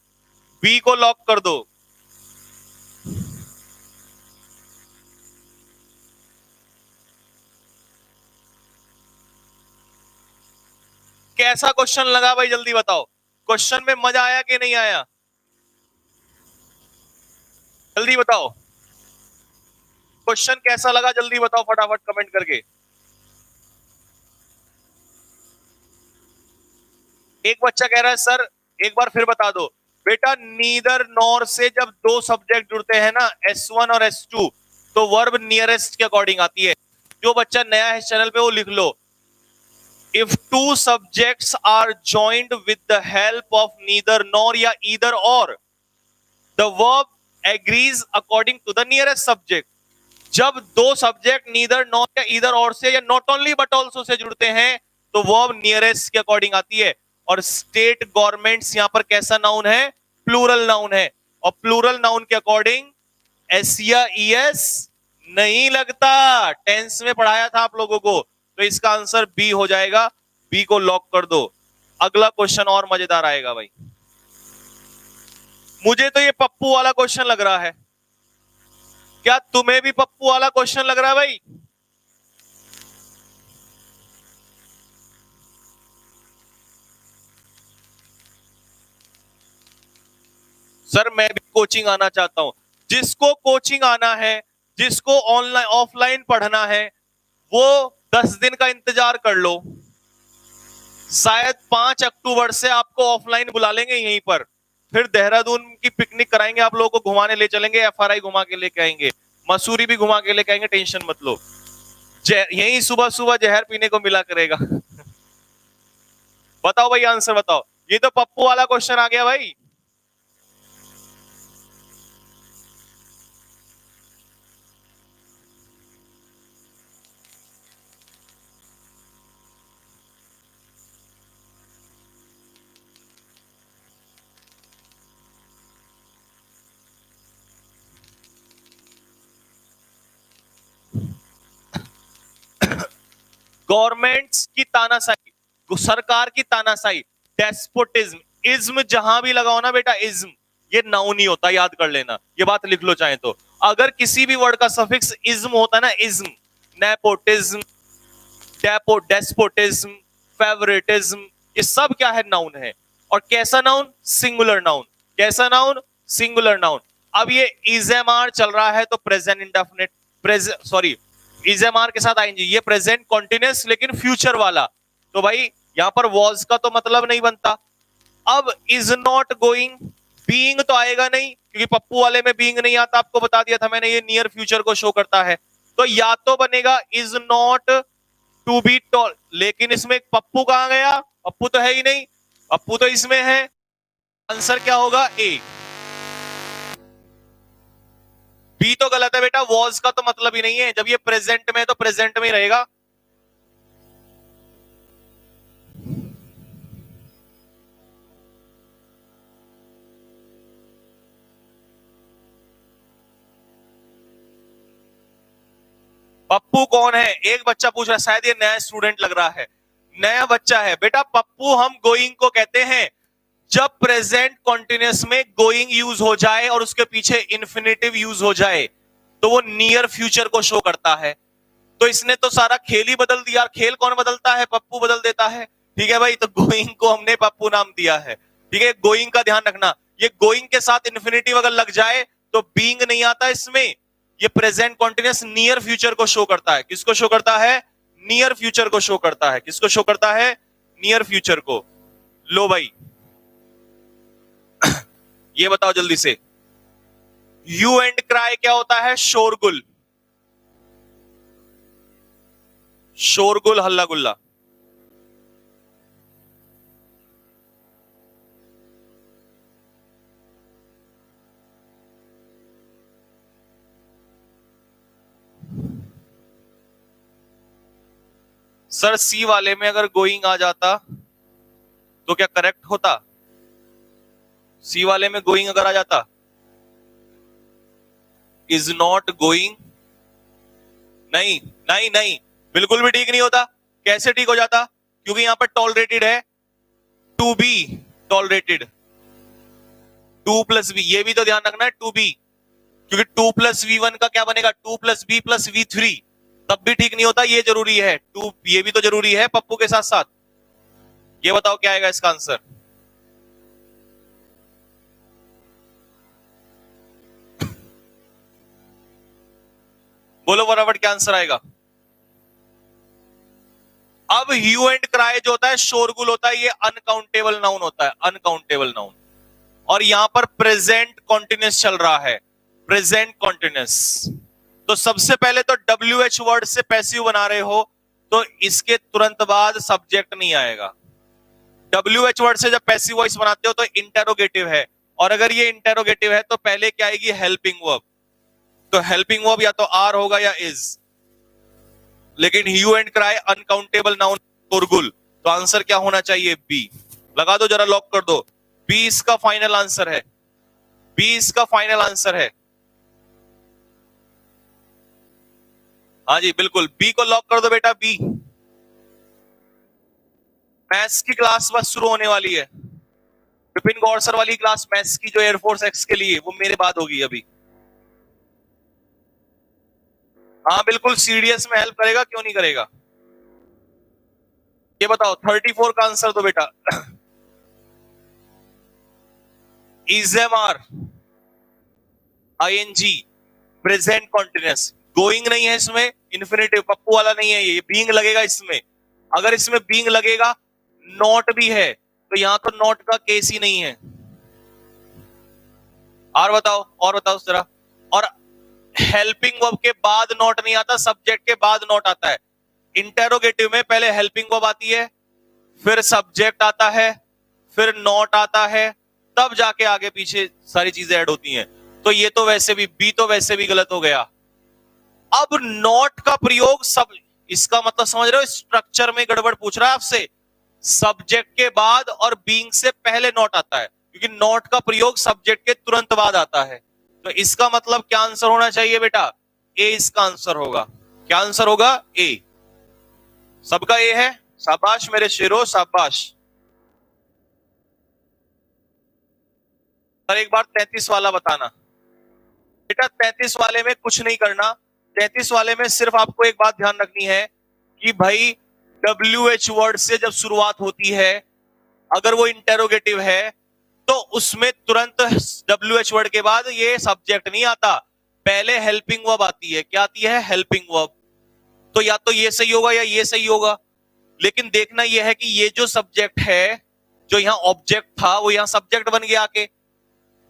बी को लॉक कर दो। कैसा क्वेश्चन लगा भाई जल्दी बताओ, क्वेश्चन में मजा आया कि नहीं आया? जल्दी बताओ क्वेश्चन कैसा लगा, जल्दी बताओ फटाफट कमेंट करके। एक बच्चा कह रहा है सर एक बार फिर बता दो। बेटा नीदर नॉर से जब दो सब्जेक्ट जुड़ते हैं ना, S1 और S2, तो वर्ब नियरेस्ट के अकॉर्डिंग आती है। जो बच्चा नया है इस चैनल पे वो लिख लो, if two subjects are joined with the help of neither nor या either or, the verb agrees according to the nearest subject. जब दो सब्जेक्ट नीदर नॉर या ईदर और से या not only but also say जुड़ते हैं तो वर्ब नियरेस्ट के अकॉर्डिंग आती है। और स्टेट गवर्नमेंट्स यहां पर कैसा नाउन है? प्लूरल नाउन है, और प्लूरल नाउन के अकॉर्डिंग एस या ईएस नहीं लगता। टेंस में पढ़ाया था आप लोगों को, तो इसका आंसर बी हो जाएगा। बी को लॉक कर दो। अगला क्वेश्चन और मजेदार आएगा भाई। मुझे तो ये पप्पू वाला क्वेश्चन लग रहा है। क्या तुम्हें भी पप्पू वाला क्वेश्चन लग रहा है भाई? सर मैं भी कोचिंग आना चाहता हूं। जिसको कोचिंग आना है, जिसको ऑनलाइन ऑफलाइन पढ़ना है, वो 10 दिन का इंतजार कर लो। शायद 5 अक्टूबर से आपको ऑफलाइन बुला लेंगे यहीं पर, फिर देहरादून की पिकनिक कराएंगे, आप लोगों को घुमाने ले चलेंगे, एफआरआई घुमा के लेके आएंगे, मसूरी भी घुमा के लेके आएंगे, टेंशन मत लो। यही सुबह सुबह जहर पीने को मिला करेगा। बताओ भाई, आंसर बताओ। ये तो पप्पू वाला क्वेश्चन आ गया भाई। गवर्नमेंट्स की तानाशाही, सरकार की तानाशाही, डेस्पोटिज्म, इज्म जहां भी लगाओ ना बेटा, इज्म ये नाउन ही होता है, याद कर लेना, ये बात लिख लो चाहे तो। अगर किसी भी वर्ड का सफिक्स इज्म होता है ना, इज्म, नेपोटिज्म, डेस्पोटिज्म, फेवरेटिज्म, ये सब क्या है? नाउन है। और कैसा नाउन? Singular noun. कैसा नाउन? Singular noun. अब ये इजएमआर चल रहा है तो प्रेजेंट इंडेफिनिट, प्रेजेंट सॉरी, इजएमआर के साथ आएंगे, ये प्रेजेंट कॉन्टिन्यूअस लेकिन फ्यूचर वाला, तो भाई यहां पर वॉज का तो मतलब नहीं बनता। अब इज नॉट गोइंग, बीइंग तो आएगा नहीं, क्योंकि पप्पू वाले में बीइंग नहीं आता, आपको बता दिया था मैंने, ये नियर फ्यूचर को शो करता है। तो या तो बनेगा is not to be tall, लेकिन इसमें पप्पू कहां गया? पप्पू तो है ही नहीं, पप्पू तो इसमें है। आंसर क्या होगा? ए। बी तो गलत है बेटा, वॉज का तो मतलब ही नहीं है, जब ये प्रेजेंट में है तो प्रेजेंट में ही रहेगा। पप्पू कौन है? एक बच्चा पूछ रहा है, शायद ये नया स्टूडेंट लग रहा है, नया बच्चा है। बेटा पप्पू हम गोइंग को कहते हैं जब प्रेजेंट कॉन्टिन्यूअस में गोइंग यूज हो जाए और उसके पीछे इन्फिनेटिव यूज हो जाए, तो वो नियर फ्यूचर को शो करता है। तो इसने तो सारा खेल ही बदल दिया। खेल कौन बदलता है? पप्पू बदल देता है। ठीक है भाई, तो गोइंग को हमने पप्पू नाम दिया है। ठीक है, गोइंग का ध्यान रखना, ये गोइंग के साथ इन्फिनेटिव अगर लग जाए तो बीइंग नहीं आता इसमें, ये प्रेजेंट कॉन्टिन्यूअस नियर फ्यूचर को शो करता है। किसको शो करता है? नियर फ्यूचर को शो करता है। किसको शो करता है? नियर फ्यूचर को। लो भाई, ये बताओ जल्दी से, यू एंड क्राई क्या होता है? शोरगुल, शोरगुल, हल्ला गुल्ला। सर सी वाले में अगर गोइंग आ जाता तो क्या करेक्ट होता? सी वाले में गोइंग अगर आ जाता, इज नॉट गोइंग, नहीं नहीं नहीं, बिल्कुल भी ठीक नहीं होता। कैसे ठीक हो जाता? क्योंकि यहां पर टॉलरेटेड है, to be tolerated, to plus be, ये भी तो ध्यान रखना है, टू बी, क्योंकि टू प्लस वी वन का क्या बनेगा? To plus be plus V three, तब भी ठीक नहीं होता, ये जरूरी है, टू, ये भी तो जरूरी है पप्पू के साथ साथ। ये बताओ क्या आएगा इसका आंसर? बोलो फटाफट क्या आंसर आएगा? अब ह्यू एंड क्राई जो होता है, शोरगुल होता है, ये अनकाउंटेबल नाउन होता है, अनकाउंटेबल नाउन। और यहां पर प्रेजेंट कॉन्टिन्यूस चल रहा है, प्रेजेंट कॉन्टिन्यूस। तो सबसे पहले तो डब्ल्यू एच वर्ड से पैसिव बना रहे हो, तो इसके तुरंत बाद सब्जेक्ट नहीं आएगा। डब्ल्यू एच वर्ड से जब पैसिव वॉइस बनाते हो तो इंटेरोगेटिव है, और अगर ये इंटेरोगेटिव है तो पहले क्या आएगी? Helping verb. तो हेल्पिंग वर्ब या तो आर होगा या इज, लेकिन hue and cry uncountable noun, शोरगुल, तो आंसर क्या होना चाहिए? बी। लगा दो जरा, लॉक कर दो। बी इसका फाइनल आंसर है, बी इसका फाइनल आंसर है। हाँ जी बिल्कुल, बी को लॉक कर दो बेटा, बी। मैथ्स की क्लास बस शुरू होने वाली है। विपिन गौड़ टॉर्सर वाली क्लास मैथ्स की जो एयरफोर्स एक्स के लिए, वो मेरे बाद होगी अभी। हाँ बिल्कुल, सीडीएस में हेल्प करेगा, क्यों नहीं करेगा। ये बताओ 34 का आंसर दो बेटा। Is am are ING present continuous, going नहीं है इसमें, इन्फिनेटिव पप्पू वाला नहीं है, ये बीइंग लगेगा इसमें। अगर इसमें बीइंग लगेगा, नॉट भी है, तो यहां तो नॉट का केस ही नहीं है। और बताओ जरा। और हेल्पिंग वर्ब के बाद नॉट नहीं आता, सब्जेक्ट के बाद नॉट आता है। इंटेरोगेटिव में पहले हेल्पिंग वर्ब आती है, फिर सब्जेक्ट आता है, फिर नॉट आता है, तब जाके आगे पीछे सारी चीजें ऐड होती हैं। तो ये तो वैसे भी बी तो वैसे भी गलत हो गया। अब नॉट का प्रयोग सब, इसका मतलब समझ रहे हो, स्ट्रक्चर में गड़बड़ पूछ रहा है आपसे। सब्जेक्ट के बाद और बीइंग से पहले नॉट आता है, क्योंकि नॉट का प्रयोग सब्जेक्ट के तुरंत बाद आता है। तो इसका मतलब क्या आंसर होना चाहिए बेटा, ए इसका आंसर होगा। क्या आंसर होगा, ए। सबका ए है, शाबाश मेरे शेरो, शाबाश। और एक बार 33 वाला बताना बेटा। 33 वाले में कुछ नहीं करना। 33 वाले में सिर्फ आपको एक बात ध्यान रखनी है कि भाई WH वर्ड से जब शुरुआत होती है, अगर वो इंटेरोगेटिव है, तो उसमें तुरंत WH वर्ड के बाद ये सब्जेक्ट नहीं आता, पहले हेल्पिंग वर्ब आती है। क्या आती है, हेल्पिंग वर्ब। तो या तो ये सही होगा या ये सही होगा। लेकिन देखना यह है कि ये जो सब्जेक्ट है, जो यहां ऑब्जेक्ट था, वो यहां सब्जेक्ट बन गया आके।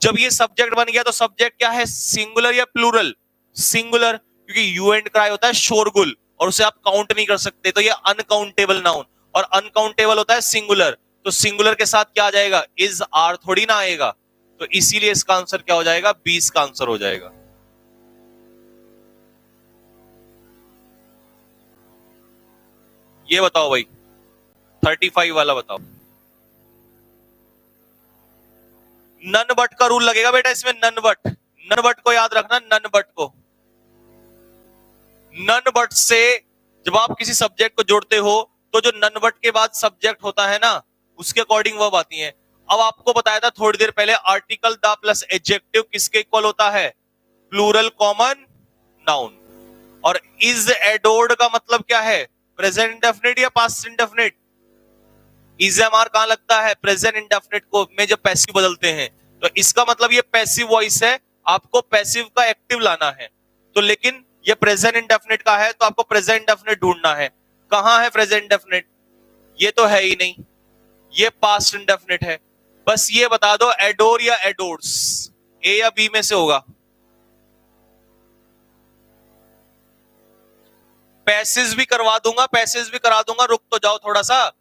जब ये सब्जेक्ट बन गया तो सब्जेक्ट क्या है, सिंगुलर या प्लूरल, सिंगुलर, क्योंकि यू एंड क्राई होता है शोरगुल, और उसे आप काउंट नहीं कर सकते, तो ये अनकाउंटेबल नाउन, और अनकाउंटेबल होता है सिंगुलर। तो सिंगुलर के साथ क्या आ जाएगा, इज आर थोड़ी ना आएगा। तो इसीलिए इसका आंसर क्या हो जाएगा, 20 का आंसर हो जाएगा। ये बताओ भाई 35 वाला बताओ। नन बट का रूल लगेगा बेटा इसमें, नन बट। नन बट को याद रखना, नन बट को। नन बट से जब आप किसी सब्जेक्ट को जोड़ते हो, तो जो नन बट के बाद सब्जेक्ट होता है ना, उसके अकॉर्डिंग वर्ब आती है। अब आपको बताया था थोड़ी देर पहले, आर्टिकल द प्लस एडजेक्टिव किसके इक्वल होता है, प्लूरल कॉमन नाउन। और इज एडोर्ड का मतलब क्या है, प्रेजेंट इंडेफिनिट या पास्ट इंडेफिनिट। इजएमआर कहां लगता है, प्रेजेंट इंडेफिनिट को में जब पैसिव बदलते हैं। तो इसका मतलब ये पैसिव वॉइस है, आपको पैसिव का एक्टिव लाना है। तो लेकिन ये प्रेजेंट इंडेफिनिट का है, तो आपको प्रेजेंट इंडेफिनिट ढूंढना है। कहां है प्रेजेंट इंडेफिनिट, ये तो है ही नहीं, ये पास्ट इंडेफिनिट है। बस ये बता दो एडोर या एडोर्स, ए या बी में से होगा। पैसेज भी करवा दूंगा, पैसेज भी करा दूंगा, रुक तो जाओ थोड़ा सा।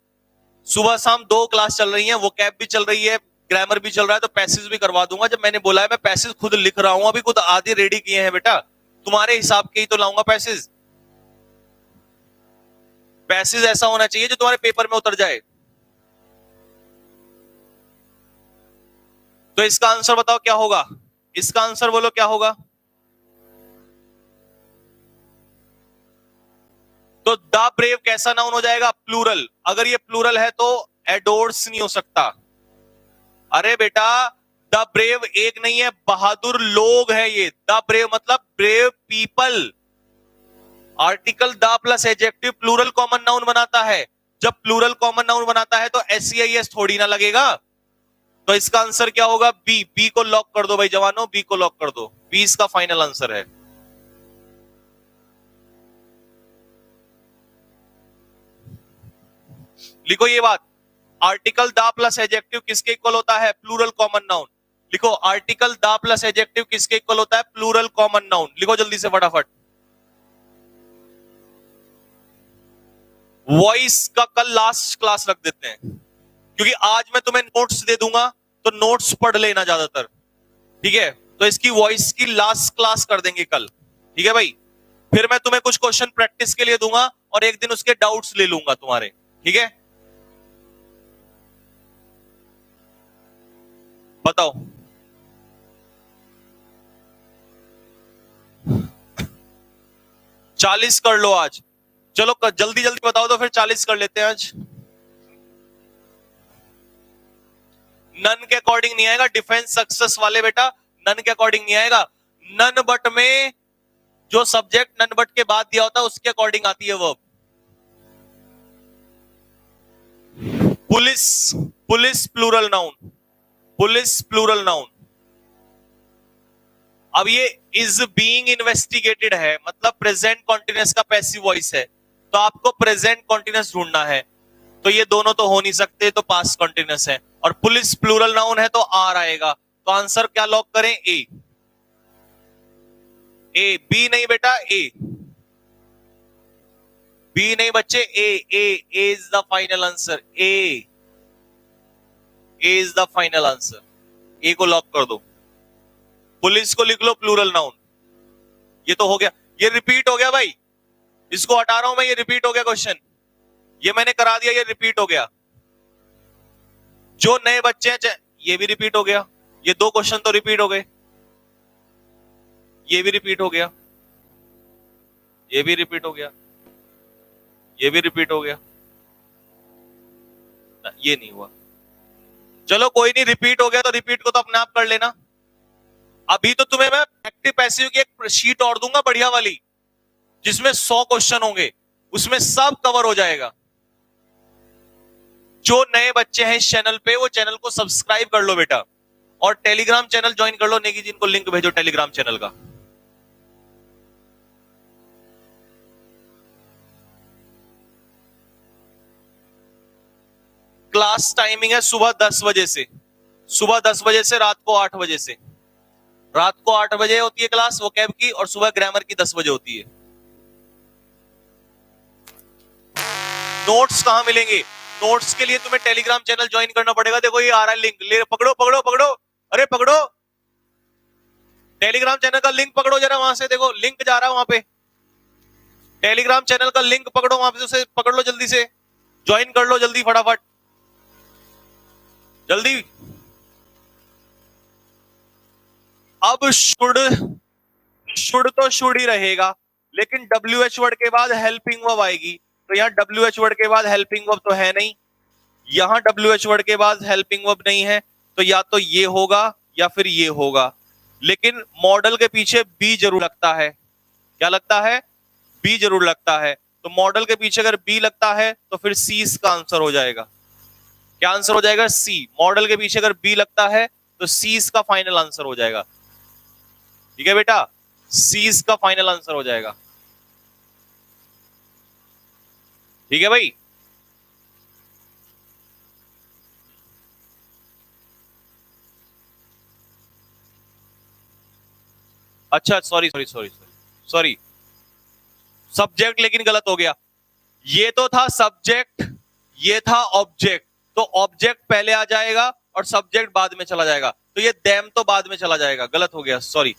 सुबह शाम 2 क्लास चल रही है, वो कैब भी चल रही है, ग्रामर भी चल रहा है, तो पैसेज भी करवा दूंगा। जब मैंने बोला है, मैं पैसेज खुद लिख रहा हूं, अभी खुद आधे रेडी किए हैं बेटा, तुम्हारे हिसाब के ही तो लाऊंगा पैसेज। पैसेज ऐसा होना चाहिए जो तुम्हारे पेपर में उतर जाए। तो इसका आंसर बताओ क्या होगा, इसका आंसर बोलो क्या होगा। तो द ब्रेव कैसा नाउन हो जाएगा, प्लूरल। अगर ये प्लूरल है तो एडोर्स नहीं हो सकता। अरे बेटा द ब्रेव एक नहीं है, बहादुर लोग है ये। द ब्रेव मतलब brave people. Article the plus adjective plural common noun बनाता है। जब प्लूरल कॉमन नाउन बनाता है तो एससीआईएस थोड़ी ना लगेगा। तो इसका आंसर क्या होगा, बी। बी को लॉक कर दो भाई जवानों, बी को लॉक कर दो, बी इसका फाइनल आंसर है। लिखो ये बात, आर्टिकल द प्लस एडजेक्टिव किसके इक्वल होता है, प्लूरल कॉमन नाउन। लिखो आर्टिकल द प्लस एडजेक्टिव किसके इक्वल होता है, प्लूरल कॉमन नाउन। लिखो जल्दी से फटाफट। वॉइस का कल लास्ट क्लास रख देते हैं, क्योंकि आज मैं तुम्हें नोट्स दे दूंगा, तो नोट्स पढ़ लेना ज्यादातर, ठीक है। तो इसकी वॉइस की लास्ट क्लास कर देंगे कल, ठीक है भाई। फिर मैं तुम्हें कुछ क्वेश्चन प्रैक्टिस के लिए दूंगा, और एक दिन उसके डाउट्स ले लूंगा तुम्हारे, ठीक है। बताओ 40 कर लो आज, चलो जल्दी जल्दी बताओ तो फिर 40 कर लेते हैं आज। नन के अकॉर्डिंग नहीं आएगा, डिफेंस सक्सेस वाले बेटा नन के अकॉर्डिंग नहीं आएगा। नन बट में जो सब्जेक्ट नन बट के बाद दिया होता है उसके अकॉर्डिंग आती है verb. Police, police plural noun, police plural noun. अब ये इज बीइंग इन्वेस्टिगेटेड है, मतलब प्रेजेंट कॉन्टिन्यूअस का पैसिव वॉइस है, तो आपको प्रेजेंट कॉन्टिन्यूअस ढूंढना है। तो ये दोनों तो हो नहीं सकते, तो पास्ट कॉन्टिन्यूअस है। और पुलिस प्लूरल नाउन है तो आर आएगा। तो आंसर क्या लॉक करें? ए। ए, बी नहीं बेटा, ए, बी नहीं बच्चे, A is the final answer. A is the final answer. A को लॉक कर दो। पुलिस को लिख लो प्लूरल नाउन। ये तो हो गया, ये रिपीट हो गया भाई, इसको हटा रहा हूं मैं, ये रिपीट हो गया क्वेश्चन, ये मैंने करा दिया, ये रिपीट हो गया। जो नए बच्चे हैं ये भी रिपीट हो गया, ये दो क्वेश्चन तो रिपीट हो गए, ये भी रिपीट हो गया, ये भी रिपीट हो गया, ये भी रिपीट हो गया, ये नहीं हुआ। चलो कोई नहीं, रिपीट हो गया तो रिपीट को तो अपने आप कर लेना। अभी तो तुम्हें मैं एक्टिव पैसिव की एक शीट और दूंगा बढ़िया वाली, जिसमें 100 क्वेश्चन होंगे, उसमें सब कवर हो जाएगा। जो नए बच्चे हैं इस चैनल पे, वो चैनल को सब्सक्राइब कर लो बेटा, और टेलीग्राम चैनल ज्वाइन कर लो। नेगी जी को लिंक भेजो टेलीग्राम चैनल का। क्लास टाइमिंग है सुबह 10 बजे से, सुबह 10 बजे से रात को 8 बजे से। रात को 8 बजे होती है क्लास वोकैब की, और सुबह ग्रामर की 10 बजे होती है। नोट्स कहां मिलेंगे? नोट्स के लिए तुम्हें टेलीग्राम चैनल ज्वाइन करना पड़ेगा। देखो ये आ रहा है लिंक, ले पकड़ो पकड़ो पकड़ो, अरे पकड़ो, टेलीग्राम चैनल का लिंक पकड़ो जरा, वहां से देखो लिंक जा रहा है वहां पे, टेलीग्राम चैनल का लिंक पकड़ो, वहां पे उसे पकड़ लो, जल्दी से ज्वाइन कर लो, जल्दी फटाफट जल्दी। अब शुड तो शुड ही रहेगा, लेकिन WH वर्ड के बाद हेल्पिंग वर्ब आएगी, तो यहाँ WH वर्ड के बाद हेल्पिंग वर्ब तो है नहीं, यहां WH वर्ड के बाद हेल्पिंग वर्ब नहीं है, तो या तो ये होगा या फिर ये होगा। लेकिन मॉडल के पीछे बी जरूर लगता है। क्या लगता है? बी जरूर लगता है। तो मॉडल के पीछे अगर बी लगता है तो फिर सी इसका आंसर हो जाएगा। क्या आंसर हो जाएगा? सी। मॉडल के पीछे अगर बी लगता है तो सी इसका फाइनल आंसर हो जाएगा। ठीक है बेटा, सी इसका फाइनल आंसर हो जाएगा। ठीक है भाई। अच्छा sorry sorry sorry sorry sorry, subject लेकिन गलत हो गया। ये तो था सब्जेक्ट, ये था ऑब्जेक्ट, तो ऑब्जेक्ट पहले आ जाएगा और सब्जेक्ट बाद में चला जाएगा, तो ये देम तो बाद में चला जाएगा। गलत हो गया, सॉरी,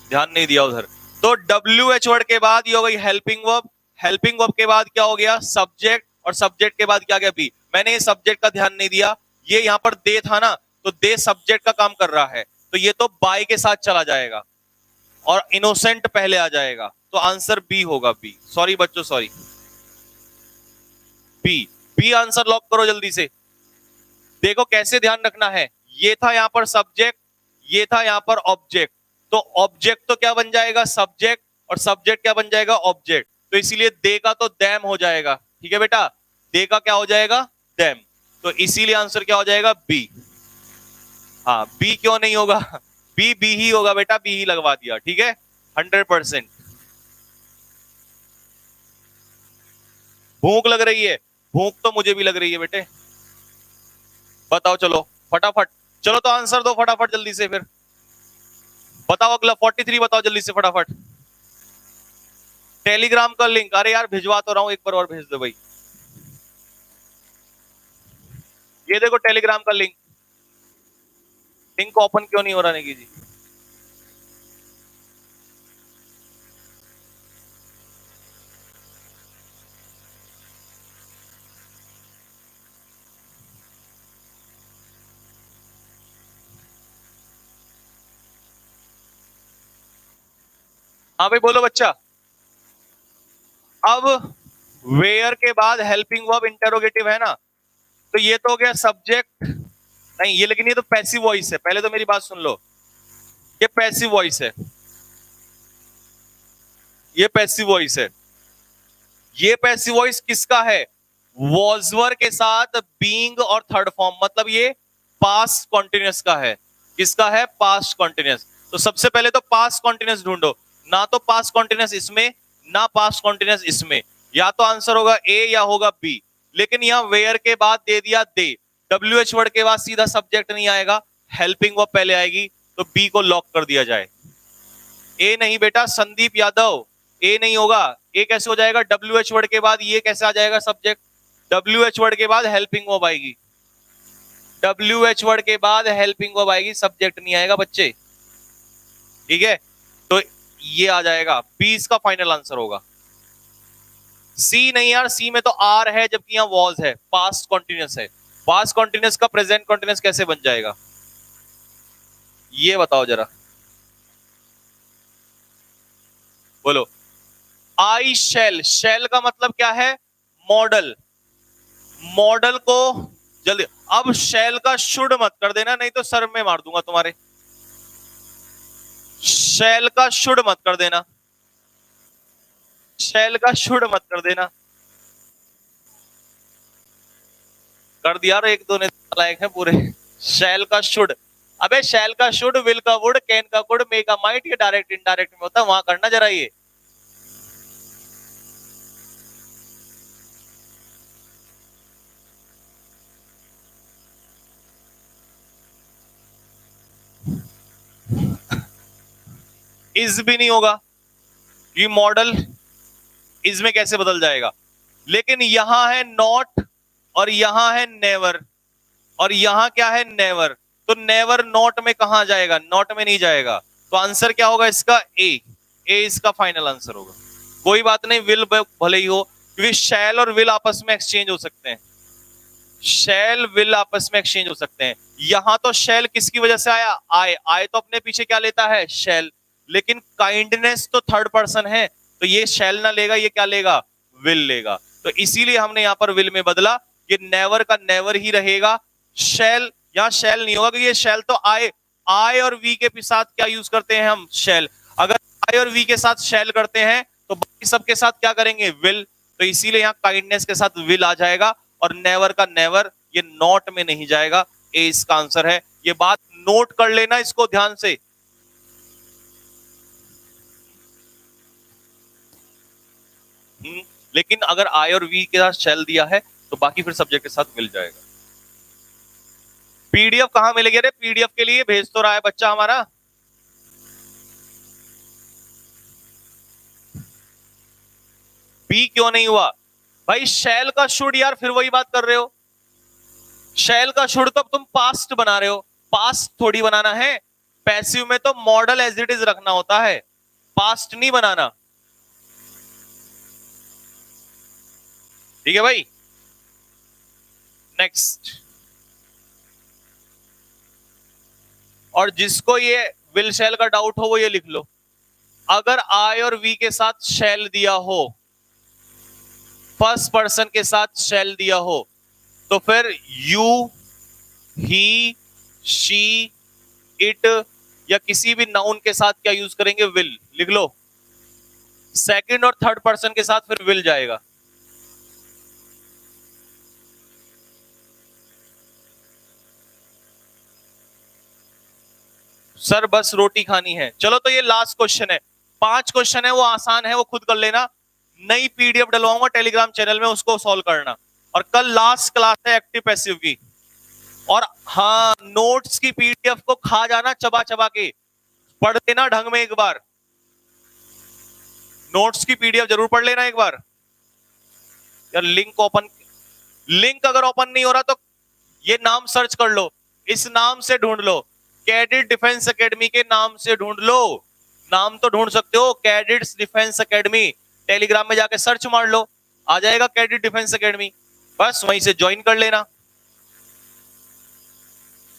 ध्यान नहीं दिया उधर। तो WH वर्ड के बाद ये हो गई हेल्पिंग वर्ब, हेल्पिंग वर्ब के बाद क्या हो गया? सब्जेक्ट, और सब्जेक्ट के बाद क्या गया? बी। मैंने ये सब्जेक्ट का ध्यान नहीं दिया, ये यहां पर दे था ना, तो दे सब्जेक्ट का काम कर रहा है, तो ये तो बाय के साथ चला जाएगा और इनोसेंट पहले आ जाएगा, तो आंसर बी होगा। बी, सॉरी बच्चों sorry, B. B answer lock करो जल्दी से। देखो कैसे ध्यान रखना है, ये था यहां पर सब्जेक्ट, ये था यहां पर ऑब्जेक्ट, तो ऑब्जेक्ट तो क्या बन जाएगा? सब्जेक्ट, और सब्जेक्ट क्या बन जाएगा? ऑब्जेक्ट। तो इसीलिए दे का तो दैम हो जाएगा। ठीक है बेटा, दे का क्या हो जाएगा? दैम। तो इसीलिए आंसर क्या हो जाएगा? बी। हाँ, बी क्यों नहीं होगा? बी बी ही होगा बेटा, बी ही लगवा दिया। ठीक है, 100%। भूख लग रही है? भूख तो मुझे भी लग रही है बेटे। बताओ चलो फटाफट, चलो तो आंसर दो फटाफट जल्दी से, फिर बताओ अगला 43 बताओ जल्दी से फटाफट। टेलीग्राम का लिंक, अरे यार भिजवा तो रहा हूं, एक बार और भेज दो भाई। ये देखो टेलीग्राम का लिंक, लिंक ओपन क्यों नहीं हो रहा नेगी जी? हाँ भाई बोलो बच्चा। अब वेयर के बाद हेल्पिंग वर्ब इंटरोगेटिव है ना, तो ये तो हो गया सब्जेक्ट, नहीं ये, लेकिन ये तो पैसिव वॉइस है, पहले तो मेरी बात सुन लो, ये पैसिव वॉइस है, ये पैसिव वॉइस है। ये पैसिव वॉइस किसका है? वॉजवर के साथ बीइंग और थर्ड फॉर्म, मतलब ये पास्ट कॉन्टिन्यूअस का है। किसका है? Past continuous. तो सबसे पहले तो पास्ट कॉन्टिन्यूअस ढूंढो, ना तो पास्ट कॉन्टिन्यूअस इसमें ना पास्ट कॉन्टिन्यूअस इसमें, या तो आंसर होगा ए या होगा बी। लेकिन यहां वेयर के बाद दे दिया दे, WH वर्ड के बाद सीधा सब्जेक्ट नहीं आएगा, हेल्पिंग वर्ब पहले आएगी, तो बी को लॉक कर दिया जाए। ए नहीं बेटा संदीप यादव, ए नहीं होगा। ए कैसे हो जाएगा? WH वर्ड के बाद ये कैसे आ जाएगा सब्जेक्ट? WH वर्ड के बाद हेल्पिंग वर्ब आएगी, WH वर्ड के बाद हेल्पिंग वर्ब आएगी, सब्जेक्ट नहीं आएगा बच्चे, ठीक है? तो ये आ जाएगा, बी इसका फाइनल आंसर होगा। सी नहीं यार, सी में तो आर है जबकि यहां वॉज है, पास्ट कॉन्टिन्यूअस है। पास्ट कॉन्टिन्यूअस का प्रेजेंट कॉन्टिन्यूअस कैसे बन जाएगा ये बताओ जरा, बोलो। आई शेल, शेल का मतलब क्या है? मॉडल। मॉडल को जल्दी, अब शेल का शुड मत कर देना, नहीं तो सर में मार दूंगा तुम्हारे। शेल का शुड मत कर देना, शेल का शुड मत कर देना। कर दिया, एक दो ने लायक है पूरे। शेल का शुड, अबे शेल का शुड, विल का वुड, कैन का कुड, मे का माइट, ये डायरेक्ट इनडायरेक्ट में होता है, वहां करना जरा ये। इज भी नहीं होगा, ये मॉडल इज में कैसे बदल जाएगा? लेकिन यहां है नॉट और यहां है नेवर, और यहां क्या है? नेवर। तो नेवर नॉट में कहां जाएगा? नॉट में नहीं जाएगा। तो आंसर क्या होगा इसका? ए। ए इसका फाइनल आंसर होगा। कोई बात नहीं, विल भले ही हो, क्योंकि शैल और विल आपस में एक्सचेंज हो सकते हैं, शैल विल आपस में एक्सचेंज हो सकते हैं। यहां तो शैल किसकी वजह से आया? आए। आए तो अपने पीछे क्या लेता है? शैल। लेकिन काइंडनेस तो थर्ड पर्सन है, तो ये शैल ना लेगा, ये क्या लेगा? विल लेगा। तो इसीलिए हमने यहां पर विल में बदला, ये नेवर का नेवर ही रहेगा, शैल यहां शैल नहीं होगा, क्योंकि ये शैल तो आए, आई और वी के साथ क्या यूज करते हैं हम? शैल। अगर आई और वी के साथ शैल करते हैं तो बाकी सबके साथ क्या करेंगे? विल। तो इसीलिए यहां काइंडनेस के साथ विल आ जाएगा, और नेवर का नेवर ये नॉट में नहीं जाएगा। ए इसका आंसर है। ये बात नोट कर लेना इसको ध्यान से। लेकिन अगर आई और वी के साथ शैल दिया है तो बाकी फिर सब्जेक्ट के साथ मिल जाएगा। पीडीएफ कहां मिलेगी? अरे पीडीएफ के लिए भेज तो रहा है बच्चा हमारा। बी क्यों नहीं हुआ भाई? शैल का शुड, यार फिर वही बात कर रहे हो। शैल का शुड तो तुम पास्ट बना रहे हो, पास्ट थोड़ी बनाना है। पैसिव में तो मॉडल एज इट इज रखना होता है, पास्ट नहीं बनाना, ठीक है भाई? नेक्स्ट। और जिसको ये विल शैल का डाउट हो वो ये लिख लो, अगर आई और वी के साथ शैल दिया हो, फर्स्ट पर्सन के साथ शैल दिया हो, तो फिर यू, ही, शी, इट या किसी भी नाउन के साथ क्या यूज करेंगे? विल। लिख लो। सेकंड और थर्ड पर्सन के साथ फिर विल जाएगा। सर बस रोटी खानी है। चलो तो ये लास्ट क्वेश्चन है, 5 क्वेश्चन है, वो आसान है, वो खुद कर लेना। नई पीडीएफ डलवाऊंगा टेलीग्राम चैनल में, उसको सॉल्व करना। और कल लास्ट क्लास है एक्टिव पैसिव की। और हाँ, नोट्स की पीडीएफ को खा जाना चबा चबा के, पढ़ लेना ढंग में एक बार। नोट्स की पीडीएफ जरूर पढ़ लेना एक बार। यार लिंक अगर ओपन नहीं हो रहा तो ये नाम सर्च कर लो, इस नाम से ढूंढ लो, कैडेट डिफेंस एकेडमी के नाम से ढूंढ लो। नाम तो ढूंढ सकते हो, कैडेट्स डिफेंस एकेडमी। टेलीग्राम में जाके सर्च मार लो, आ जाएगा कैडेट डिफेंस एकेडमी, बस वहीं से ज्वाइन कर लेना।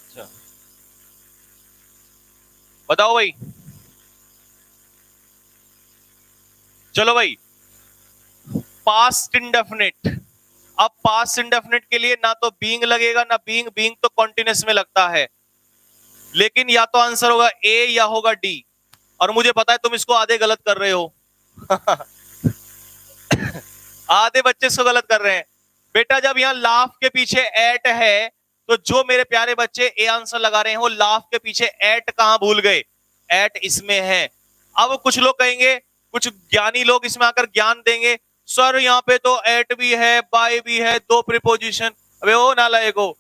अच्छा बताओ भाई। चलो भाई, पास्ट इंडेफिनिट, अब पास्ट इंडेफिनिट के लिए ना तो बीइंग लगेगा ना बीइंग, बीइंग तो कॉन्टिन्यूस में लगता है, लेकिन या तो आंसर होगा ए या होगा डी। और मुझे पता है तुम इसको आधे गलत कर रहे हो आधे बच्चे इसको गलत कर रहे हैं। बेटा जब यहां लाफ के पीछे एट है, तो जो मेरे प्यारे बच्चे ए आंसर लगा रहे हैं वो लाफ के पीछे एट कहां भूल गए, एट इसमें है। अब कुछ लोग कहेंगे, कुछ ज्ञानी लोग इसमें आकर ज्ञान देंगे, सर यहाँ पे तो एट भी है, बाय भी है, दो प्रीपोजिशन। अबे ओ नालायको,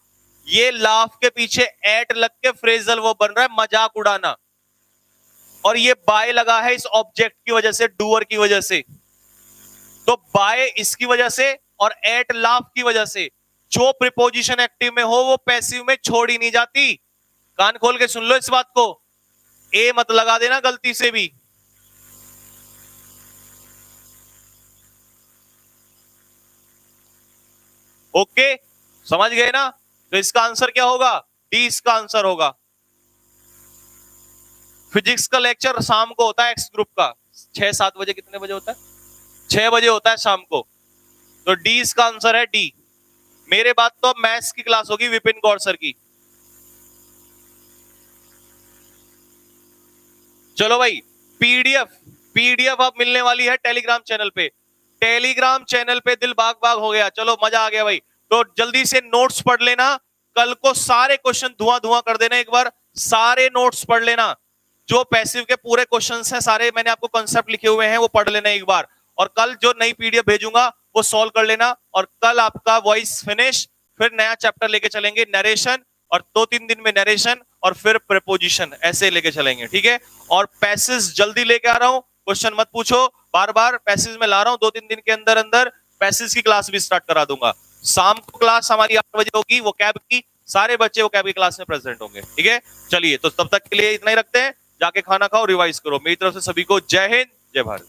ये लाफ के पीछे एट लग के फ्रेजल वो बन रहा है मजाक उड़ाना, और ये बाय लगा है इस ऑब्जेक्ट की वजह से, डूअर की वजह से। तो बाय इसकी वजह से और एट लाफ की वजह से। जो प्रीपोजिशन एक्टिव में हो वो पैसिव में छोड़ी नहीं जाती। कान खोल के सुन लो इस बात को, ए मत लगा देना गलती से भी। ओके, समझ गए ना? तो इसका आंसर क्या होगा, डी इसका आंसर होगा। फिजिक्स का लेक्चर शाम को होता है एक्स ग्रुप का, 6-7 बजे। कितने बजे होता है? 6 बजे होता है शाम को। तो डी इसका आंसर है, डी। मेरे बाद तो अब मैथ्स की क्लास होगी विपिन गौर सर की। चलो भाई, पीडीएफ अब मिलने वाली है टेलीग्राम चैनल पे। टेलीग्राम चैनल पे दिल बाग बाग हो गया। चलो मजा आ गया भाई। तो जल्दी से नोट्स पढ़ लेना, कल को सारे क्वेश्चन धुआं धुआं कर देना। एक बार सारे नोट्स पढ़ लेना, जो पैसिव के पूरे क्वेश्चंस हैं सारे, मैंने आपको कॉन्सेप्ट लिखे हुए हैं वो पढ़ लेना एक बार। और कल जो नई पीडीएफ भेजूंगा वो सॉल्व कर लेना। और कल आपका वॉइस फिनिश, फिर नया चैप्टर लेके चलेंगे, नरेशन, और 2-3 दिन में नरेशन और फिर प्रीपोजिशन, ऐसे लेके चलेंगे, ठीक है? और पैसेज जल्दी लेके आ रहा हूं, क्वेश्चन मत पूछो बार बार, पैसेज में ला रहा हूं। 2-3 दिन के अंदर अंदर पैसेज की क्लास भी स्टार्ट करा दूंगा। शाम को क्लास हमारी 8 बजे होगी वो कैब की, सारे बच्चे वो कैब की क्लास में प्रेजेंट होंगे, ठीक है? चलिए, तो तब तक के लिए इतना ही रखते हैं, जाके खाना खाओ, रिवाइज करो। मेरी तरफ से सभी को जय हिंद, जय भारत।